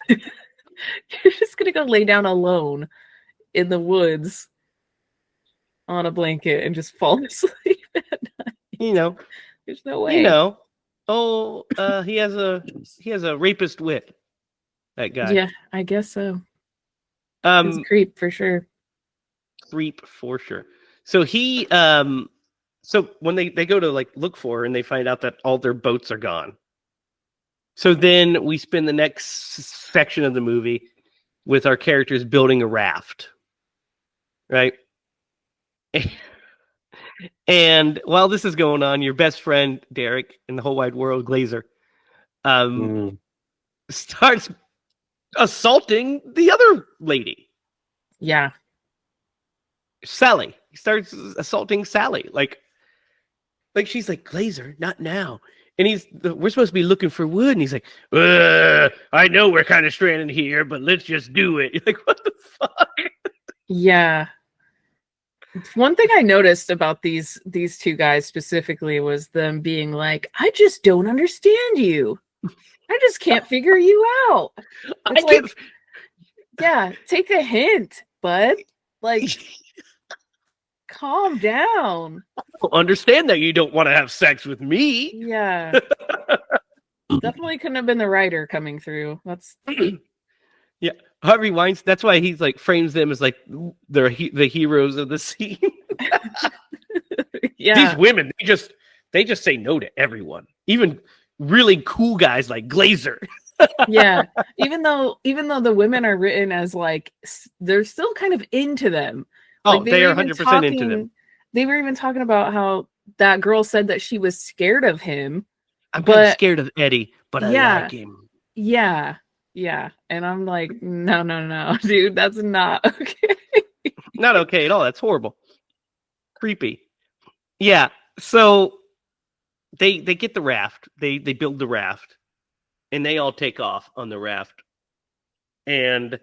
you're just gonna go lay down alone in the woods on a blanket and just fall asleep at night. You know. There's no way. You know. Oh, he has a rapist wit. That guy. Yeah, I guess so. He's a creep for sure. Creep for sure. So he so when they go to like look for her and they find out that all their boats are gone. So then we spend the next section of the movie with our characters building a raft. Right? And while this is going on, your best friend, Derek, in the whole wide world, Glazer, starts assaulting the other lady. Yeah. Sally. He starts assaulting Sally. Like she's like, Glazer, not now. And we're supposed to be looking for wood. And he's like, I know we're kind of stranded here, but let's just do it. You're like, what the fuck? Yeah. One thing I noticed about these two guys specifically was them being like, I just don't understand you. I just can't figure you out. It's like, yeah, take a hint, bud. Like, calm down. I don't understand that you don't want to have sex with me. Yeah. Definitely couldn't have been the writer coming through. That's yeah. Harvey Weinstein, that's why he's like frames them as like the heroes of the scene. yeah. These women, they just say no to everyone. Even really cool guys like Glazer. Yeah. Even though the women are written as like they're still kind of into them. Oh, like, they are 100% into them. They were even talking about how that girl said that she was scared of him. I'm kind of scared of Eddie, but I like him. Yeah. Yeah. And I'm like, no, dude, that's not okay. Not okay at all. That's horrible. Creepy. Yeah. So they get the raft. They build the raft. And they all take off on the raft. And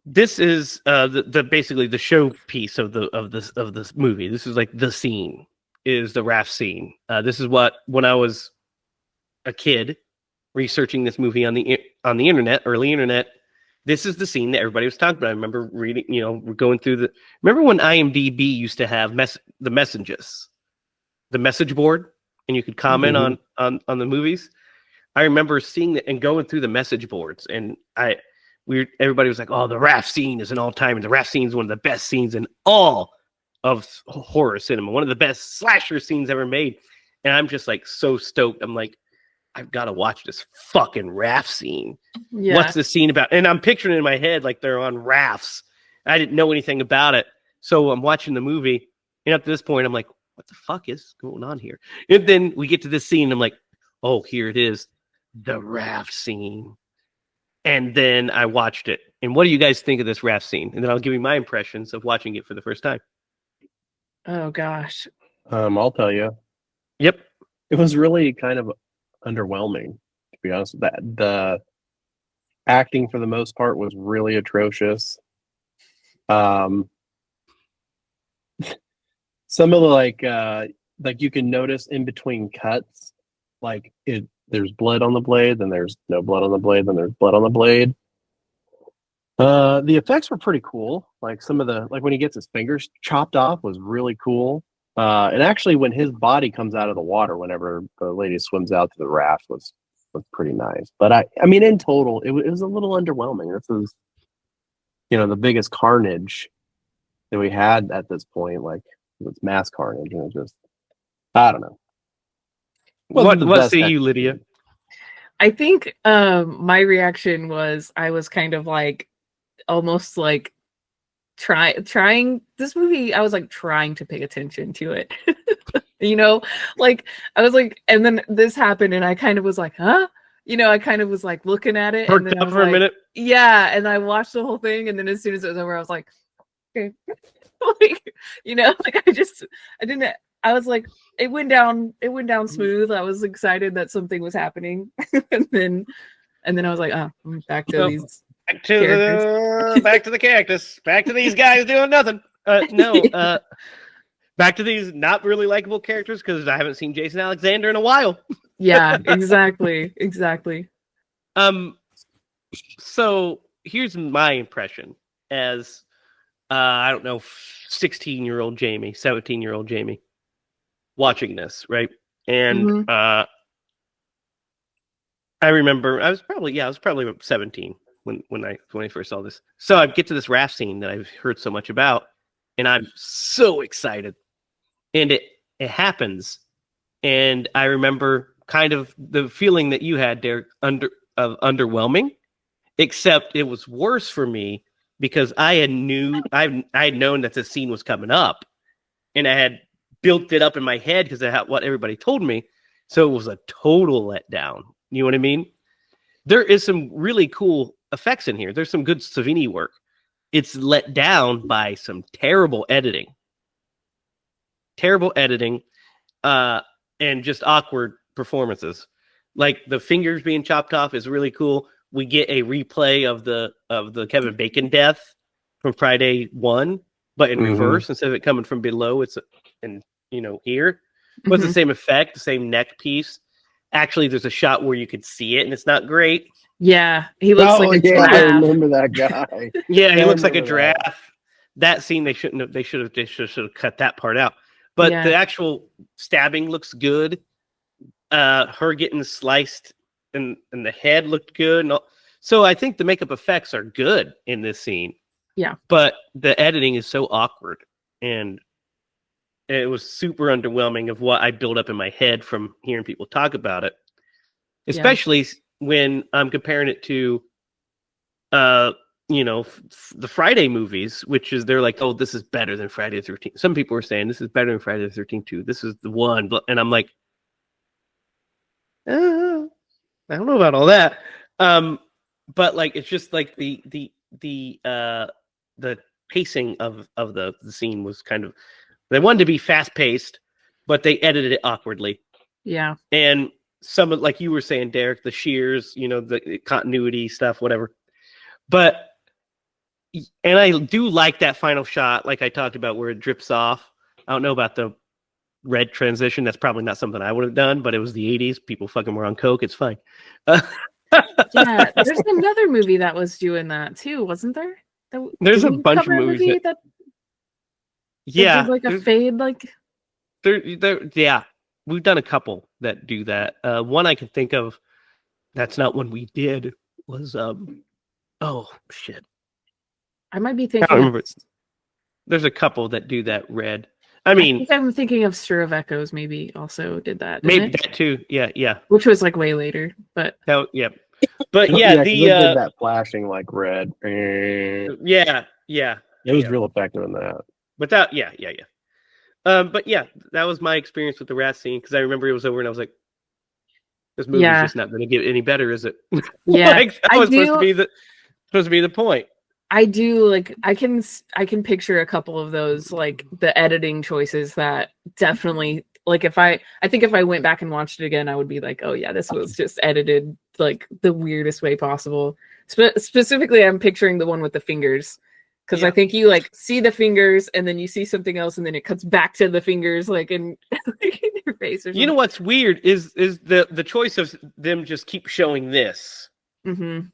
this is the basically the showpiece of this movie. This is like the scene, is the raft scene. This is what, when I was a kid researching this movie on the internet, early internet, this is the scene that everybody was talking about. I remember reading, we're going through remember when IMDb used to have the messages, the message board, and you could comment on the movies. I remember seeing it and going through the message boards, and everybody was like, "Oh, the raft scene is an all-time, and the raft scene is one of the best scenes in all of horror cinema, one of the best slasher scenes ever made." And I'm just like so stoked. I'm like, I've got to watch this fucking raft scene. Yeah. What's the scene about? And I'm picturing it in my head like they're on rafts. I didn't know anything about it, so I'm watching the movie, and up to this point, I'm like, what the fuck is going on here? And then we get to this scene, and I'm like, oh, here it is, the raft scene. And then I watched it. And what do you guys think of this raft scene? And then I'll give you my impressions of watching it for the first time. Oh gosh. I'll tell you. Yep. It was really kind of underwhelming, to be honest. That the acting for the most part was really atrocious. Some of the like you can notice in between cuts, there's blood on the blade, then there's no blood on the blade, then there's blood on the blade. The effects were pretty cool. Like some of the when he gets his fingers chopped off was really cool. And actually when his body comes out of the water whenever the lady swims out to the raft was pretty nice. But I mean in total it was a little underwhelming. This is the biggest carnage that we had at this point, it's mass carnage, and it just I don't know. What say you, Lydia? I think my reaction was I was kind of like almost like trying this movie. I was like trying to pay attention to it. I was like, and then this happened, and I kind of was like, huh? I kind of was like looking at it, and then I was for a minute. Yeah, and I watched the whole thing, and then as soon as it was over, I was like, okay, I was like, it went down smooth. I was excited that something was happening, and then I was like, oh, back to these characters. Back to the cactus, back to these guys doing nothing. Back to these not really likable characters because I haven't seen Jason Alexander in a while. Yeah, exactly. So here's my impression as I don't know, 16-year-old Jamie, 17-year-old Jamie watching this, right? And I remember I was probably about 17 when I first saw this. So I get to this raft scene that I've heard so much about, and I'm so excited. And it happens, and I remember kind of the feeling that you had, Derek, of underwhelming, except it was worse for me because I had known that the scene was coming up, and I had built it up in my head because of what everybody told me. So it was a total letdown. You know what I mean? There is some really cool effects in here. There's some good Savini work. It's let down by some terrible editing, and just awkward performances. Like the fingers being chopped off is really cool. We get a replay of the Kevin Bacon death from Friday 1, but in reverse. Instead of it coming from below, it's here. But it's the same effect, the same neck piece. Actually, there's a shot where you could see it, and it's not great. Yeah, he looks like a giraffe. I remember that guy. Yeah, he looks like a giraffe. That scene they should have cut that part out. But the actual stabbing looks good. Her getting sliced and the head looked good. So I think the makeup effects are good in this scene. Yeah. But the editing is so awkward, and it was super underwhelming of what I built up in my head from hearing people talk about it. Especially when I'm comparing it to the Friday movies, which is they're like, oh, this is better than Friday the 13th. Some people were saying this is better than Friday the 13th too. This is the one, and I'm like, I don't know about all that. But like it's just like the pacing of the scene was kind of, they wanted to be fast paced, but they edited it awkwardly. Yeah. And some of, like you were saying, Derek, the shears, the continuity stuff, whatever. But, and I do like that final shot, like I talked about, where it drips off. I don't know about the red transition. That's probably not something I would have done, but it was the 80s. People fucking were on coke. It's fine. Yeah, there's another movie that was doing that too, wasn't there? There's a bunch of movies that yeah, did like a fade, like there. Yeah, we've done a couple that do that. One I can think of That's not one we did. Was oh shit. I might be I don't thinking. remember. There's a couple that do that red. I I mean, think I'm thinking of Stir of Echoes. Maybe also did that. Didn't maybe it? that too. Yeah. Which was like way later, but No, yeah. But yeah, 'cause the they did that flashing like red. yeah. It was real effective in that. But that, yeah. But yeah, that was my experience with the rat scene because I remember it was over and I was like, this movie's Yeah. just not going to get any better, is it? yeah, Like, that I was supposed do. to be the point. I do like. I can picture a couple of those, like the editing choices that definitely like. I think if I went back and watched it again, I would be like, oh yeah, this was just edited like the weirdest way possible. Specifically, I'm picturing the one with the fingers. Because Yeah. I think you like see the fingers and then you see something else and then it cuts back to the fingers like in, in your face or something. You know what's weird is the choice of them just keep showing this. Mm-hmm.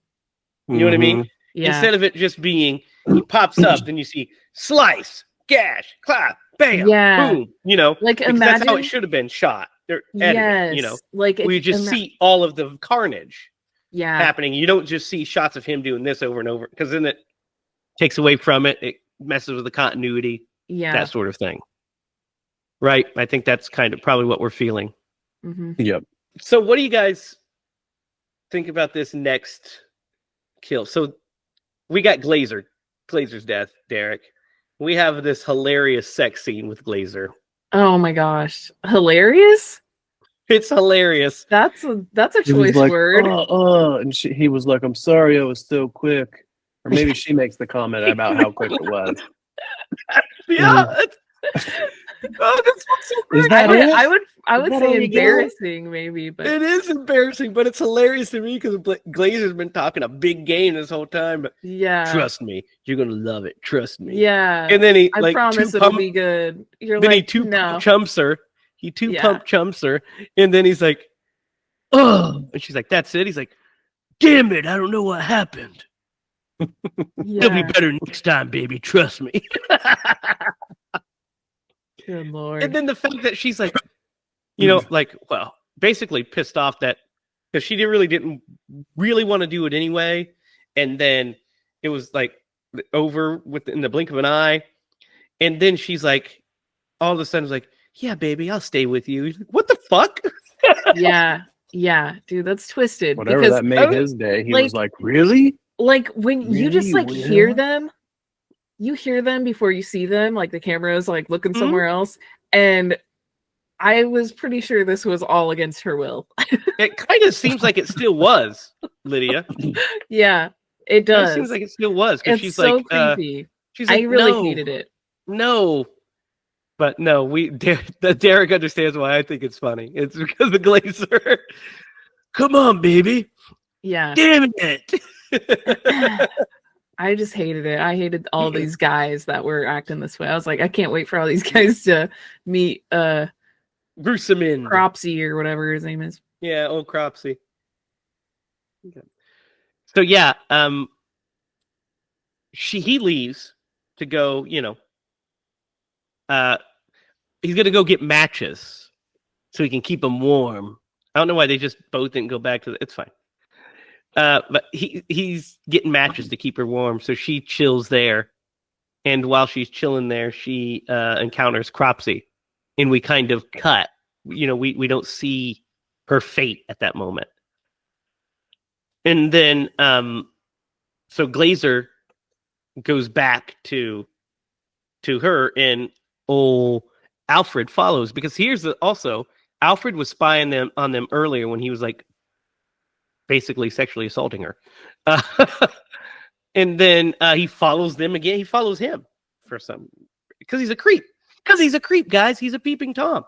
You know what I mean? Yeah. Instead of it just being he pops up, then you see slice, gash, clap, bam, Yeah. boom. You know, Like because that's how it imagine. should have been shot. They're edited, you know, Yes. Like we just see all of the carnage Yeah. happening. You don't just see shots of him doing this over and over because then it takes away from it. It messes with the continuity, Yeah. that sort of thing. Right? I think that's kind of probably what we're feeling. Mm-hmm. Yep. So what do you guys think about this next kill? So we got Glazer's death, Derek. We have this hilarious sex scene with Glazer. Oh my gosh. Hilarious? It's hilarious. That's a He was choice like, word. and he was like, I'm sorry I was so quick. Or maybe she makes the comment about how quick it was. Yeah. Oh, that's so great. Is that it? I would Is that say all you got? embarrassing maybe, but It is embarrassing, but it's hilarious to me because Glazer's been talking a big game this whole time. But yeah. trust me, you're gonna love it. Trust me. Yeah. And then he I like promise it'll be good. You're then like, he no. pump chumps her. He Yeah. pump chumps her, and then he's like, "Oh," and she's like, "That's it." He's like, "Damn it, I don't know what happened. It'll be Yeah. better next time, baby. Trust me." Good Lord. And then the fact that she's like, you know, like, well, basically pissed off that because she didn't really want to do it anyway, and then it was like over in the blink of an eye, and then she's like, all of a sudden, like, "Yeah, baby, I'll stay with you." He's like, what the fuck? Yeah. Dude, that's twisted. Whatever because that made his day, he like- was like, really? like when you just Really, like Will? hear them, you hear them before you see them, like the camera's like looking Mhm. somewhere else, and I was pretty sure this was all against her will. It kind of seems like it still was, Lydia. Yeah, it It does. seems like it still was because It's she's so like, creepy. she's like, I really no, hated it. no. But no, Derek understands why I think it's funny. It's because of Glazer. Come on, baby. Yeah. Damn it. I just hated it. I hated all these guys that were acting this way. I was like, I can't wait for all these guys to meet Gruesome in. Cropsy or whatever his name is. Yeah, old Cropsy. Okay. So yeah, he leaves to go, you know, he's gonna go get matches so he can keep them warm. I don't know why they just both didn't go back to it's fine. But he's getting matches to keep her warm, so she chills there. And while she's chilling there, she encounters Cropsy, and we kind of cut. You know, we don't see her fate at that moment. And then, so Glazer goes back to her, and old Alfred follows because also Alfred was spying on them earlier when he was like basically sexually assaulting her. And then he follows them again. He follows him because he's a creep. Because he's a creep, guys. He's a peeping Tom.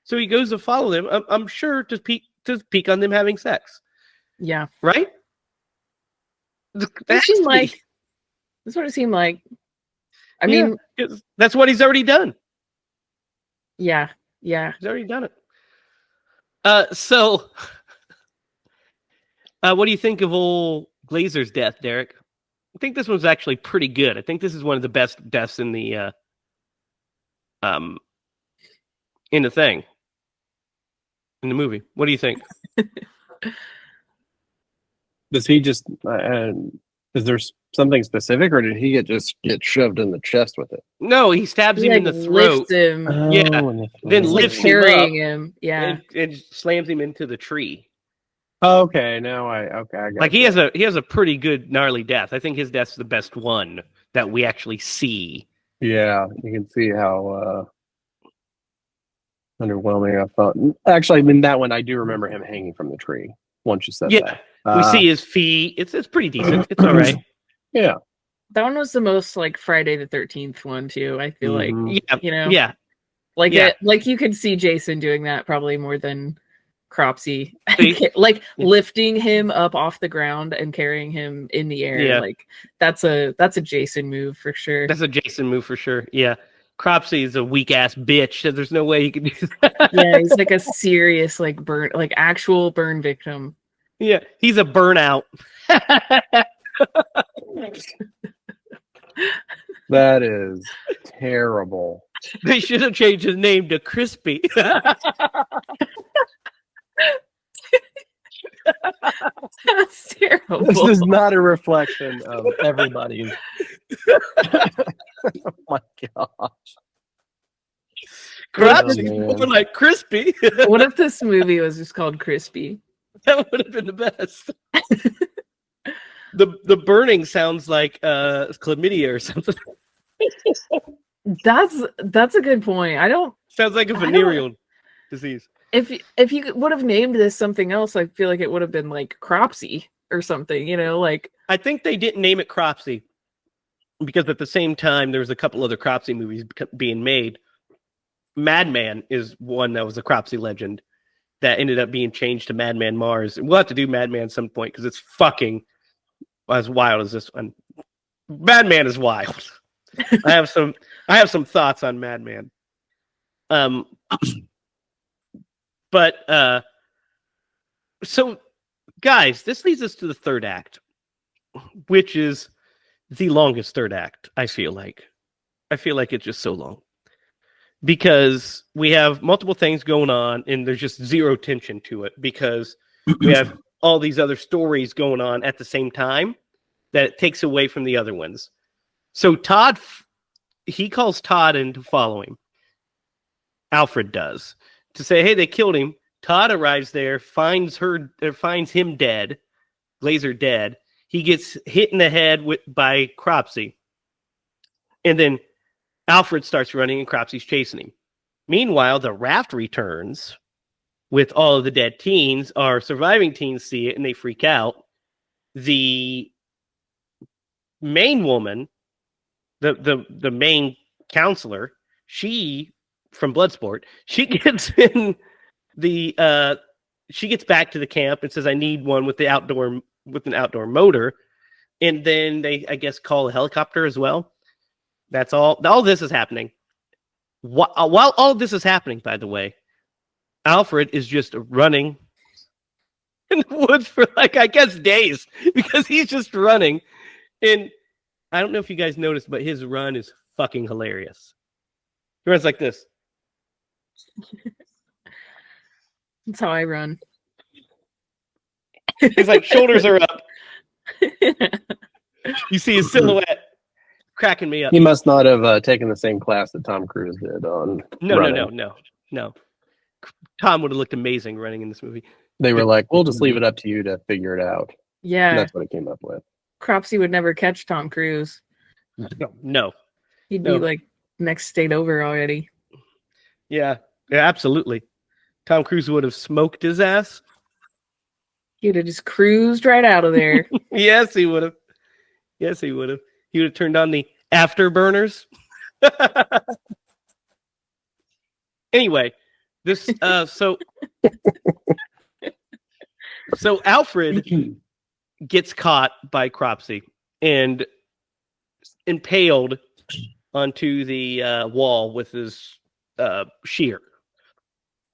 So he goes to follow them. I'm sure to peek on them having sex. Yeah. Right? It seemed like that's what it seemed like. I mean, that's what he's already done. Yeah. He's already done it. So what do you think of old Glazer's death, Derek? I think this one's actually pretty good. I think this is one of the best deaths in the thing. In the movie. What do you think? Does he just? Is there something specific, or did he get shoved in the chest with it? No, he stabs He him in like the throat. lifts him. Yeah. Then He's like lifts him carrying up. him. Yeah. And slams him into the tree. Okay, now I got Like he you. has a pretty good gnarly death. I think his death's the best one that we actually see. Yeah, you can see how underwhelming I felt. Actually, in that one, I do remember him hanging from the tree. Once you said Yeah, that, we see his feet. It's pretty decent. It's all right. Yeah, That one was the most like Friday the 13th one too. I feel like, Yeah, you know, yeah. like Yeah. like you could see Jason doing that probably more than Cropsy, See? like lifting him up off the ground and carrying him in the air. Yeah. Like that's a Jason move for sure. That's a Jason move for sure. Yeah, Cropsy is a weak ass bitch. So there's no way he can do that. Yeah, he's like a serious like burn, like actual burn victim. Yeah, he's a burnout. that is terrible. They should have changed his name to Crispy. That's terrible. This is not a reflection of everybody's. Oh my gosh. Cropsy's man. more like Crispy. What if this movie was just called Crispy? That would have been the best. The burning sounds like chlamydia or something. That's a good point. I don't. Sounds like a venereal disease. If you would have named this something else, I feel like it would have been like Cropsy or something. You know, like I think they didn't name it Cropsy because at the same time there was a couple other Cropsy movies being made. Madman is one that was a Cropsy legend that ended up being changed to Madman Mars. We'll have to do Madman at some point because it's fucking as wild as this one. Madman is wild. I have some thoughts on Madman. But so guys, this leads us to the third act, which is the longest third act, I feel like it's just so long. Because we have multiple things going on and there's just zero tension to it because we have all these other stories going on at the same time that it takes away from the other ones. So Todd, he calls Todd in to follow him. Alfred does. To say, hey, they killed him. Todd arrives there, finds him dead, Glazer dead. He gets hit in the head by Cropsy. And then Alfred starts running and Cropsy's chasing him. Meanwhile, the raft returns with all of the dead teens. Our surviving teens see it and they freak out. The main woman, the main counselor, she from Bloodsport, she gets in she gets back to the camp and says, I need one with an outdoor motor. And then they, I guess, call a helicopter as well. That's all. All this is happening. While all this is happening, by the way, Alfred is just running in the woods for like, I guess, days because he's just running. And I don't know if you guys noticed, but his run is fucking hilarious. He runs like this. that's how I run. He's like, shoulders are up. You see his silhouette. Cracking me up. He must not have taken the same class that Tom Cruise did on. No. Tom would have looked amazing running in this movie. They were like, "We'll just leave it up to you to figure it out." Yeah, And that's what it came up with. Cropsy would never catch Tom Cruise. No. He'd be like next state over already. Yeah, absolutely. Tom Cruise would have smoked his ass. He'd have just cruised right out of there. Yes, he would have. He would have turned on the afterburners. Anyway, this so Alfred gets caught by Cropsy and impaled onto the wall with his shear.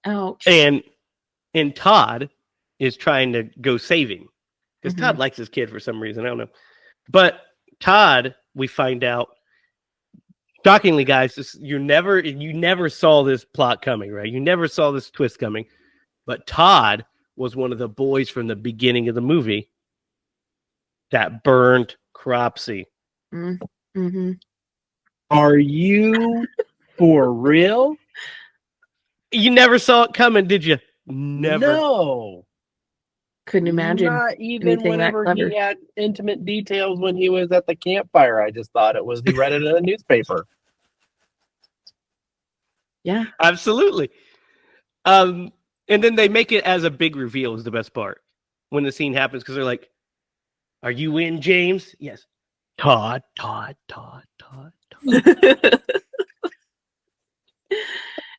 Ouch. And Todd is trying to go save him because Todd likes his kid for some reason. I don't know. But Todd, we find out, shockingly, guys, you never saw this plot coming, right? You never saw this twist coming. But Todd was one of the boys from the beginning of the movie That burned Cropsy. Mm-hmm. Are you for real? You never saw it coming, did you? Never. No. Couldn't imagine Not even anything that whenever clever. he had intimate details when he was at the campfire. I just thought it was he read it in a newspaper. Yeah. Absolutely. And then they make it as a big reveal is the best part when the scene happens because they're like, "Are you in, James?" Yes. Todd.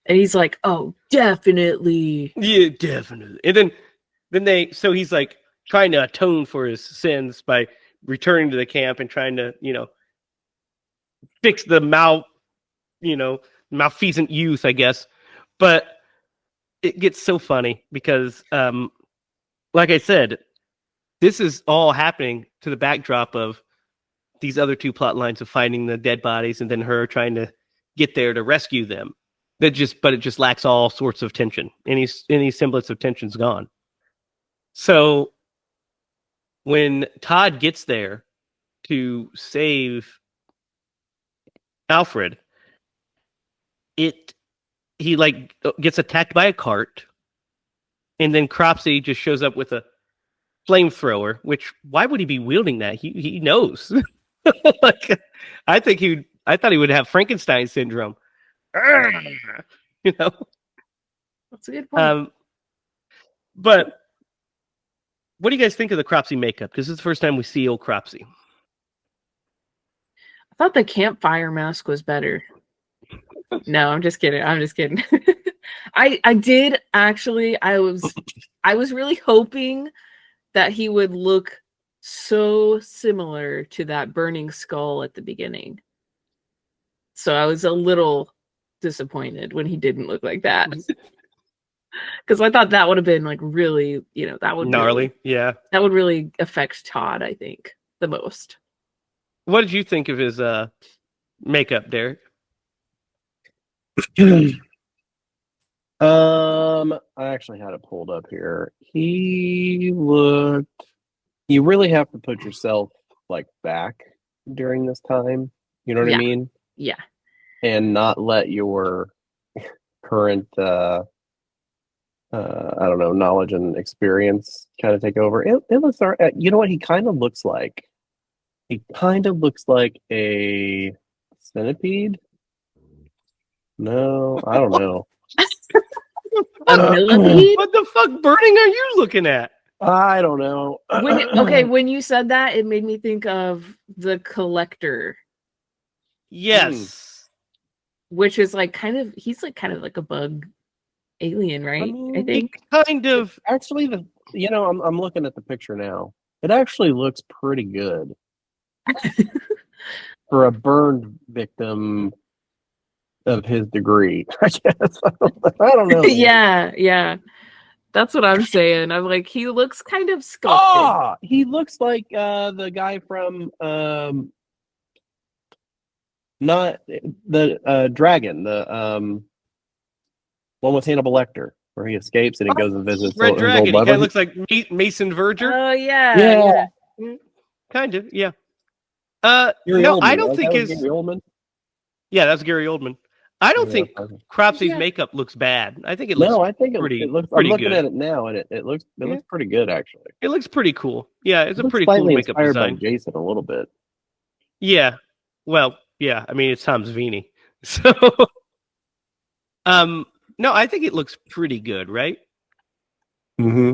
And he's like, "Oh, definitely." Yeah, definitely. And then so he's like trying to atone for his sins by returning to the camp and trying to, fix the malfeasant youth, I guess. But it gets so funny because, like I said, this is all happening to the backdrop of these other two plot lines of finding the dead bodies and then her trying to get there to rescue them. But it just lacks all sorts of tension. Any semblance of tension's gone. So when Todd gets there to save Alfred, he like gets attacked by a cart, and then Cropsy just shows up with a flamethrower. Which why would he be wielding that? He knows. Like I thought he would have Frankenstein syndrome. You know. That's a good point. But what do you guys think of the Cropsy makeup? Because it's the first time we see old Cropsy. I thought the campfire mask was better. No, I'm just kidding. I did actually. I was really hoping that he would look so similar to that burning skull at the beginning. So I was a little disappointed when he didn't look like that. Because I thought that would have been like really, that would Gnarly. Yeah. That would really affect Todd, I think, the most. What did you think of his makeup, Derek? I actually had it pulled up here. He looked. You really have to put yourself like back during this time. You know what I mean? Yeah. And not let your current, I don't know, knowledge and experience kind of take over. It looks. You know what he kind of looks like? He kind of looks like a centipede. No, I don't know. A millipede? What the fuck burning are you looking at? I don't know. When you said that, it made me think of the Collector. Yes. Which is like he's like kind of like a bug alien, right? I think. Kind of. Actually, I'm looking at the picture now. It actually looks pretty good for a burned victim of his degree. I guess. I don't know. Yeah. That's what I'm saying. I'm like, he looks kind of sculpted. He looks like the guy from not the Dragon, the one with Hannibal Lecter, where he escapes and he goes and visits Red his Dragon. old He brother. kind of looks like Mason Verger. Oh yeah. Kind of, yeah. Gary No, Oldman, I don't right? think That was his. Gary Oldman. Yeah, that's Gary Oldman. I don't think Okay. Cropsy's makeup looks bad. I think it looks. No, I think pretty, it looks. I'm pretty looking good. at it now, and it looks pretty good actually. It looks pretty cool. Yeah, it's It a looks pretty cool slightly makeup inspired design. by Jason a little bit. Yeah. Well, yeah. I mean, it's Tom Savini. So, no, I think it looks pretty good, right? Mm-hmm.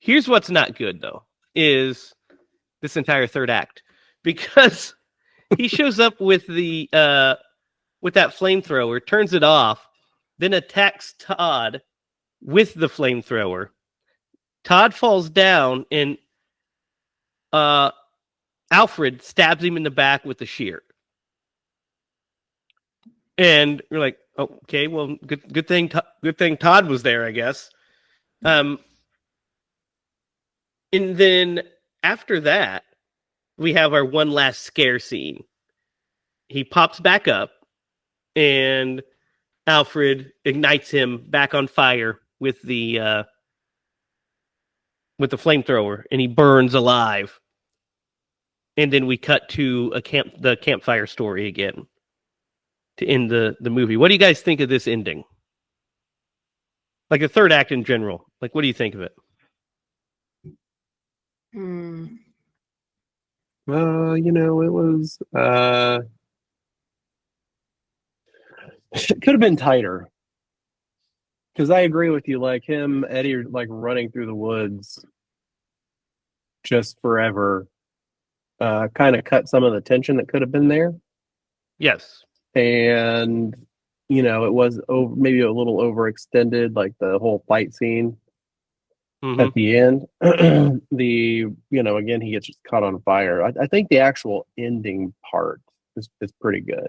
Here's what's not good though: is this entire third act because he shows up with the with that flamethrower, turns it off, then attacks Todd with the flamethrower. Todd falls down, and Alfred stabs him in the back with the shear. And you're like, oh, okay, well, good thing Todd was there, I guess. And then after that, we have our one last scare scene. He pops back up, and Alfred ignites him back on fire with the with the flamethrower, and he burns alive. And then we cut to the campfire story again to end the movie. What do you guys think of this ending? Like the third act in general. Like, what do you think of it? It was it could have been tighter. Because I agree with you, like Eddie, like running through the woods just forever, kind of cut some of the tension that could have been there. Yes. And, it was maybe a little overextended, like the whole fight scene at the end. Again, he gets just caught on fire. I think the actual ending part is pretty good.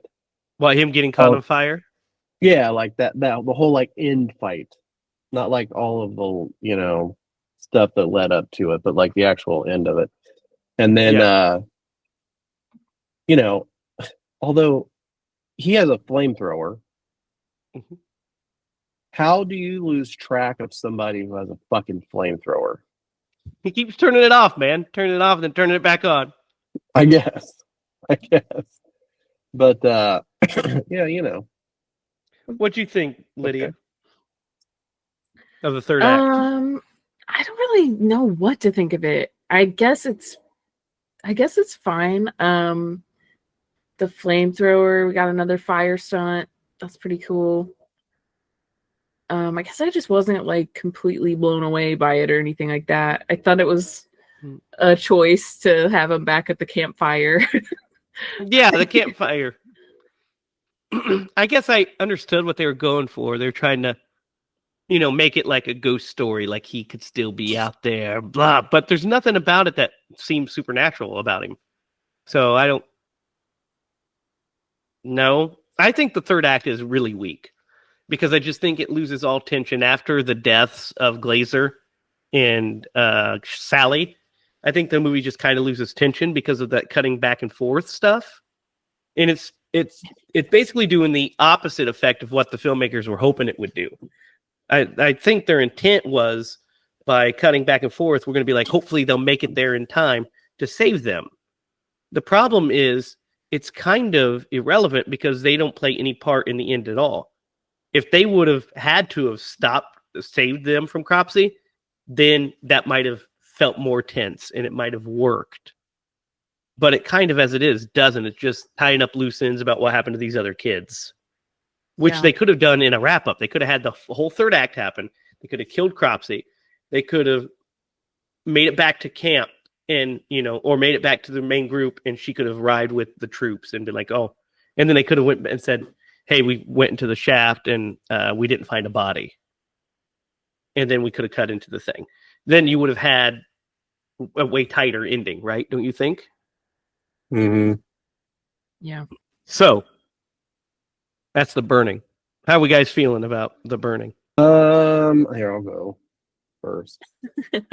What, him getting caught on fire? Yeah, like that the whole like end fight, not like all of the stuff that led up to it, but like the actual end of it. And then although he has a flamethrower, how do you lose track of somebody who has a fucking flamethrower? He keeps turning it off, man. Turning it off and then turning it back on. I guess. But yeah, What'd you think, Lydia? Of the third act? I don't really know what to think of it. I guess it's fine. The flamethrower, we got another fire stunt. That's pretty cool. I guess I just wasn't like completely blown away by it or anything like that. I thought it was a choice to have him back at the campfire. Yeah, the campfire. I guess I understood what they were going for. They're trying to, make it like a ghost story, like he could still be out there, blah. But there's nothing about it that seems supernatural about him. So I don't know. I think the third act is really weak because I just think it loses all tension after the deaths of Glazer and Sally. I think the movie just kind of loses tension because of that cutting back and forth stuff. And it's basically doing the opposite effect of what the filmmakers were hoping it would do. I think their intent was by cutting back and forth, we're going to be like, hopefully they'll make it there in time to save them. The problem is it's kind of irrelevant because they don't play any part in the end at all. If they would have had to have saved them from Cropsey, then that might have felt more tense and it might have worked. But it kind of, as it is, doesn't. It's just tying up loose ends about what happened to these other kids, which they could have done in a wrap-up. They could have had the whole third act happen. They could have killed Cropsey. They could have made it back to camp and, or made it back to the main group, and she could have arrived with the troops and been like, oh. And then they could have went and said, hey, we went into the shaft and we didn't find a body. And then we could have cut into the thing. Then you would have had a way tighter ending, right? Don't you think? Mm-hmm. Yeah. So that's the burning. How are we guys feeling about the burning? Here, I'll go first. It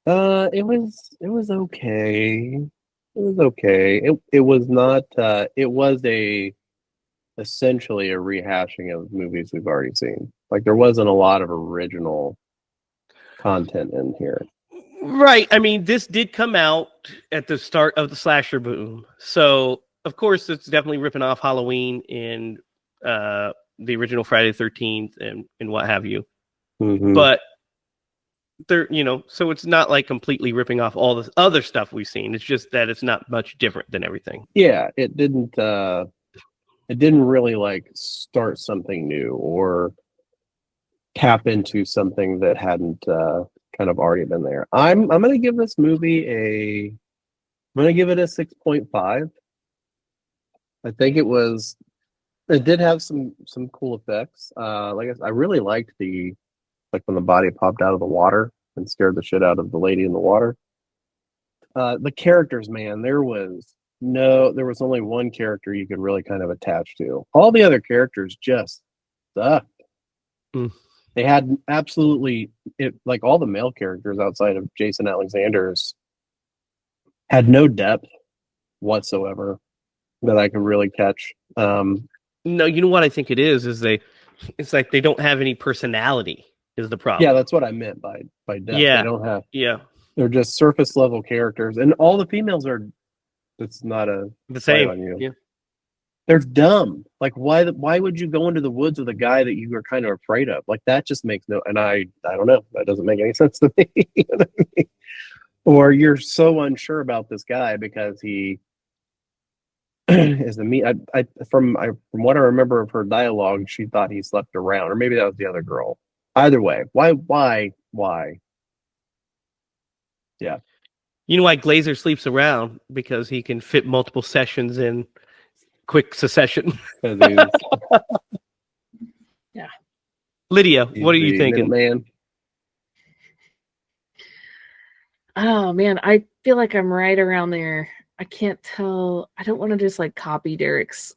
was okay. It was okay. It was not. It was essentially a rehashing of movies we've already seen. Like there wasn't a lot of original content in here. Right. I mean, this did come out at the start of the slasher boom. So, of course, it's definitely ripping off Halloween and the original Friday the 13th and what have you. Mm-hmm. But, so it's not like completely ripping off all the other stuff we've seen. It's just that it's not much different than everything. Yeah, it didn't really like start something new or tap into something that hadn't kind of already been there. I'm going to give this movie I'm going to give it a 6.5. I think it did have some cool effects. Like I really liked when the body popped out of the water and scared the shit out of the lady in the water. The characters, man, there was only one character you could really kind of attach to. All the other characters just sucked. They had absolutely like all the male characters outside of Jason Alexander's had no depth whatsoever that I could really catch. No, you know what I think it is it's like they don't have any personality. is the problem. Yeah, that's what I meant by depth. Yeah. They don't have. Yeah. They're just surface level characters, and all the females are. It's not a The slight same. on you. Yeah. They're dumb. Like why would you go into the woods with a guy that you are kind of afraid of? Like that just makes no. And I don't know. That doesn't make any sense to me. You know what I mean? Or you're so unsure about this guy because he is the me. From what I remember of her dialogue, she thought he slept around, or maybe that was the other girl. Either way, why? Yeah, You know why Glazer sleeps around? Because he can fit multiple sessions in quick succession. 'cause he's Lydia, what are you the thinking? Minuteman. Oh man, I feel like I'm right around there. I can't tell. I don't want to just like copy Derek's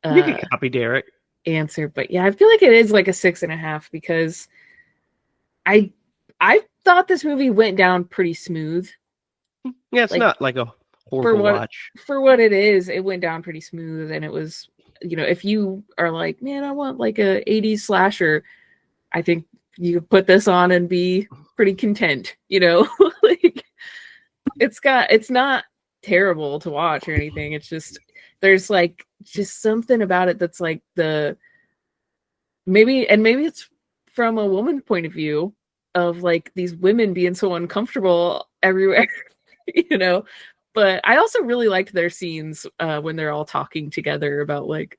You can copy Derek. answer, but yeah, I feel like it is like a 6.5 because I thought this movie went down pretty smooth. Yeah, it's Like, not like a horrible watch. For what it is, it went down pretty smooth, and it was, if you are like, man, I want like a 80s slasher, I think you could put this on and be pretty content, like it's not terrible to watch or anything. It's just there's like just something about it that's like maybe it's from a woman's point of view of like these women being so uncomfortable everywhere, but I also really liked their scenes when they're all talking together about like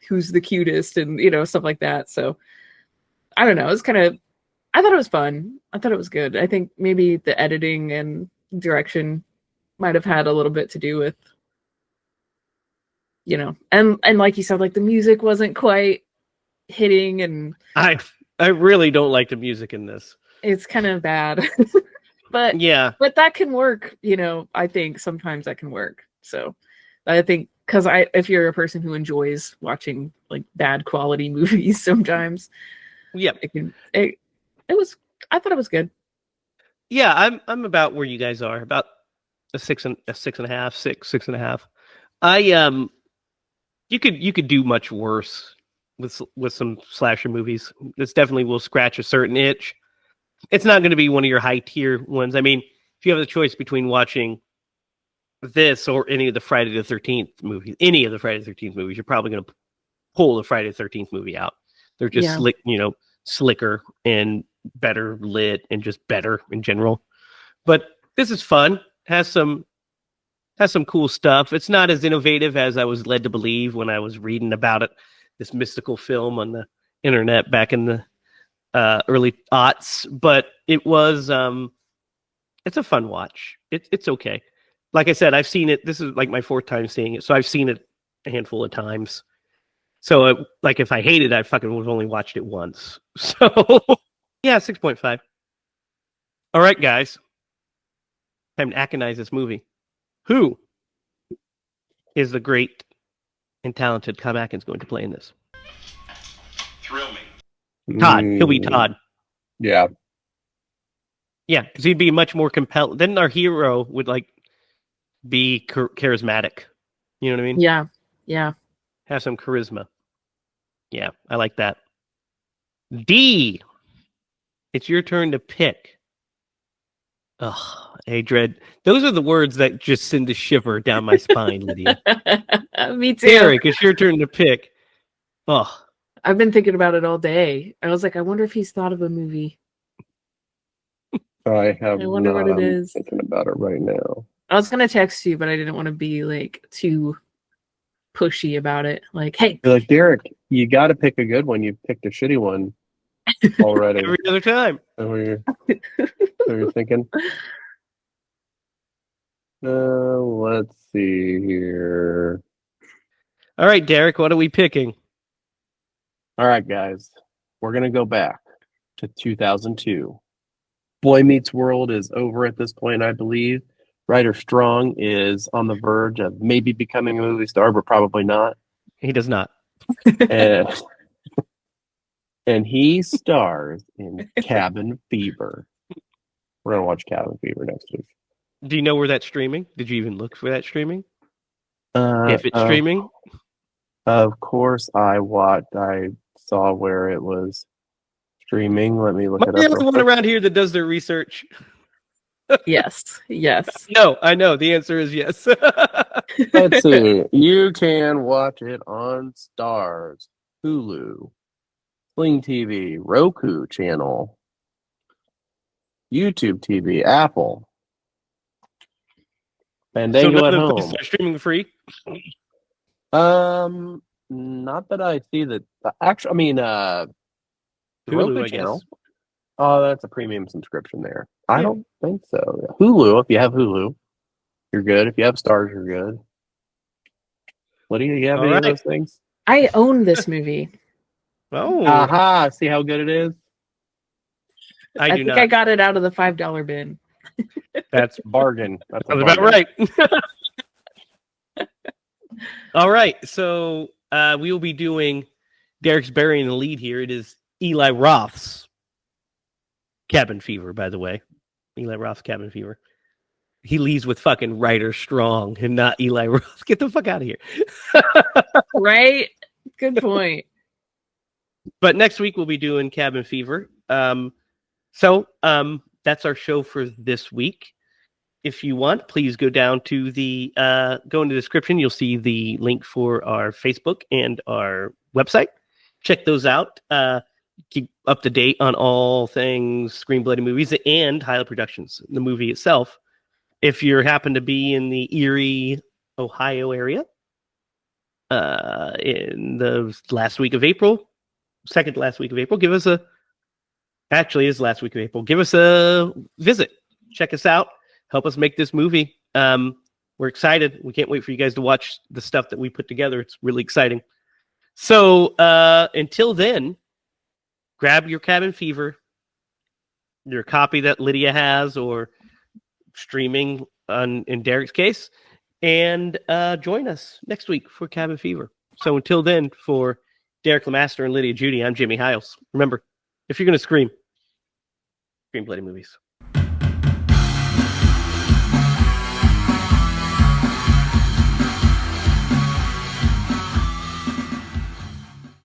who's the cutest and stuff like that. So I don't know, it's kind of, I thought it was fun. I thought it was good. I think maybe the editing and direction might have had a little bit to do with, and like you said, like the music wasn't quite hitting, and I really don't like the music in this. it's kind of bad. but Yeah. that can work, I think sometimes that can work. So I think because if you're a person who enjoys watching like bad quality movies sometimes, Yeah. I thought it was good. Yeah, I'm about where you guys are, about a 6.5. You could do much worse with some slasher movies. This definitely will scratch a certain itch. It's not going to be one of your high tier ones. I mean, if you have the choice between watching this or any of the Friday the 13th movies, you're probably going to pull the Friday the 13th movie out. They're just slicker and better lit and just better in general. But this is fun. Has some cool stuff. It's not as innovative as I was led to believe when I was reading about it, this mystical film on the internet back in the early aughts. But it was it's a fun watch. It's okay. Like I said, I've seen it. This is like my 4th time seeing it, so I've seen it a handful of times. So like if I hated it, I fucking would have only watched it once. So yeah, 6.5. All right, guys. Time to aconize this movie. Who is the great and talented Tom Atkins going to play in this? Thrill me. Todd. He'll be Todd. Yeah. Yeah, because he'd be much more compelling. Then our hero would like be charismatic. You know what I mean? Yeah. Have some charisma. Yeah, I like that. D. It's your turn to pick. Ugh, hey, Dread. Those are the words that just send a shiver down my spine, Lydia. Me too. Derek, it's your turn to pick. Oh, I've been thinking about it all day. I was like, I wonder if he's thought of a movie. I wonder what it is. Thinking about it right now. I was gonna text you, but I didn't want to be like too pushy about it. Like, hey, You're like, Derek, you got to pick a good one. You picked a shitty one already. every other time. So you're thinking. Let's see here. All right, Derek, what are we picking? All right, guys, we're gonna go back to 2002. Boy Meets World is over at this point, I believe. Ryder Strong is on the verge of maybe becoming a movie star, but probably not. He does not. And, and he stars in Cabin Fever. We're gonna watch Cabin Fever next week. Do you know where that's streaming? Did you even look for that streaming? Uh, If it's streaming? Of course, I saw where it was Streaming. Let me look Am I it the up. only real one quick. around here that does their research? Yes. Yes. No, I know. The answer is yes. Let's see. You can watch it on Stars, Hulu, Sling TV, Roku channel, YouTube TV, Apple, So Fandango none at of those home. are streaming free. Not that I see that. Actually, I mean, the Hulu, Roku I channel. guess. Oh, that's a premium subscription there. I Yeah. don't think so. Yeah. Hulu, if you have Hulu, you're good. If you have Stars, you're good. Lydia, you have All any of right. those things? I own this movie. Oh, Aha! See how good it is? I I do think not. I got it out of the $5 bin. That's Bargain. That's a Sounds about bargain. right. All right. So we will be doing Derek's burying the lead here. It is Eli Roth's Cabin Fever, by the way. Eli Roth's Cabin Fever. He leads with fucking Ryder Strong and not Eli Roth. Get the fuck out of here. Right? Good point. But next week we'll be doing Cabin Fever. So that's our show for this week. If you want, please go down to the go in the description. You'll see the link for our Facebook and our website. Check those out. Keep up to date on all things Screen Bloody Movies and HiLa Productions, the movie itself. If you happen to be in the Erie, Ohio area, in the last week of April, second to last week of April, give us a visit. Check us out. Help us make this movie. We're excited. We can't wait for you guys to watch the stuff that we put together. It's really exciting. So until then, grab your Cabin Fever, your copy that Lydia has, or streaming in Derek's case, and join us next week for Cabin Fever. So until then, for Derek Lemaster and Lydia Judy, I'm Jimmy Hiles. Remember, if you're going to scream bloody movies.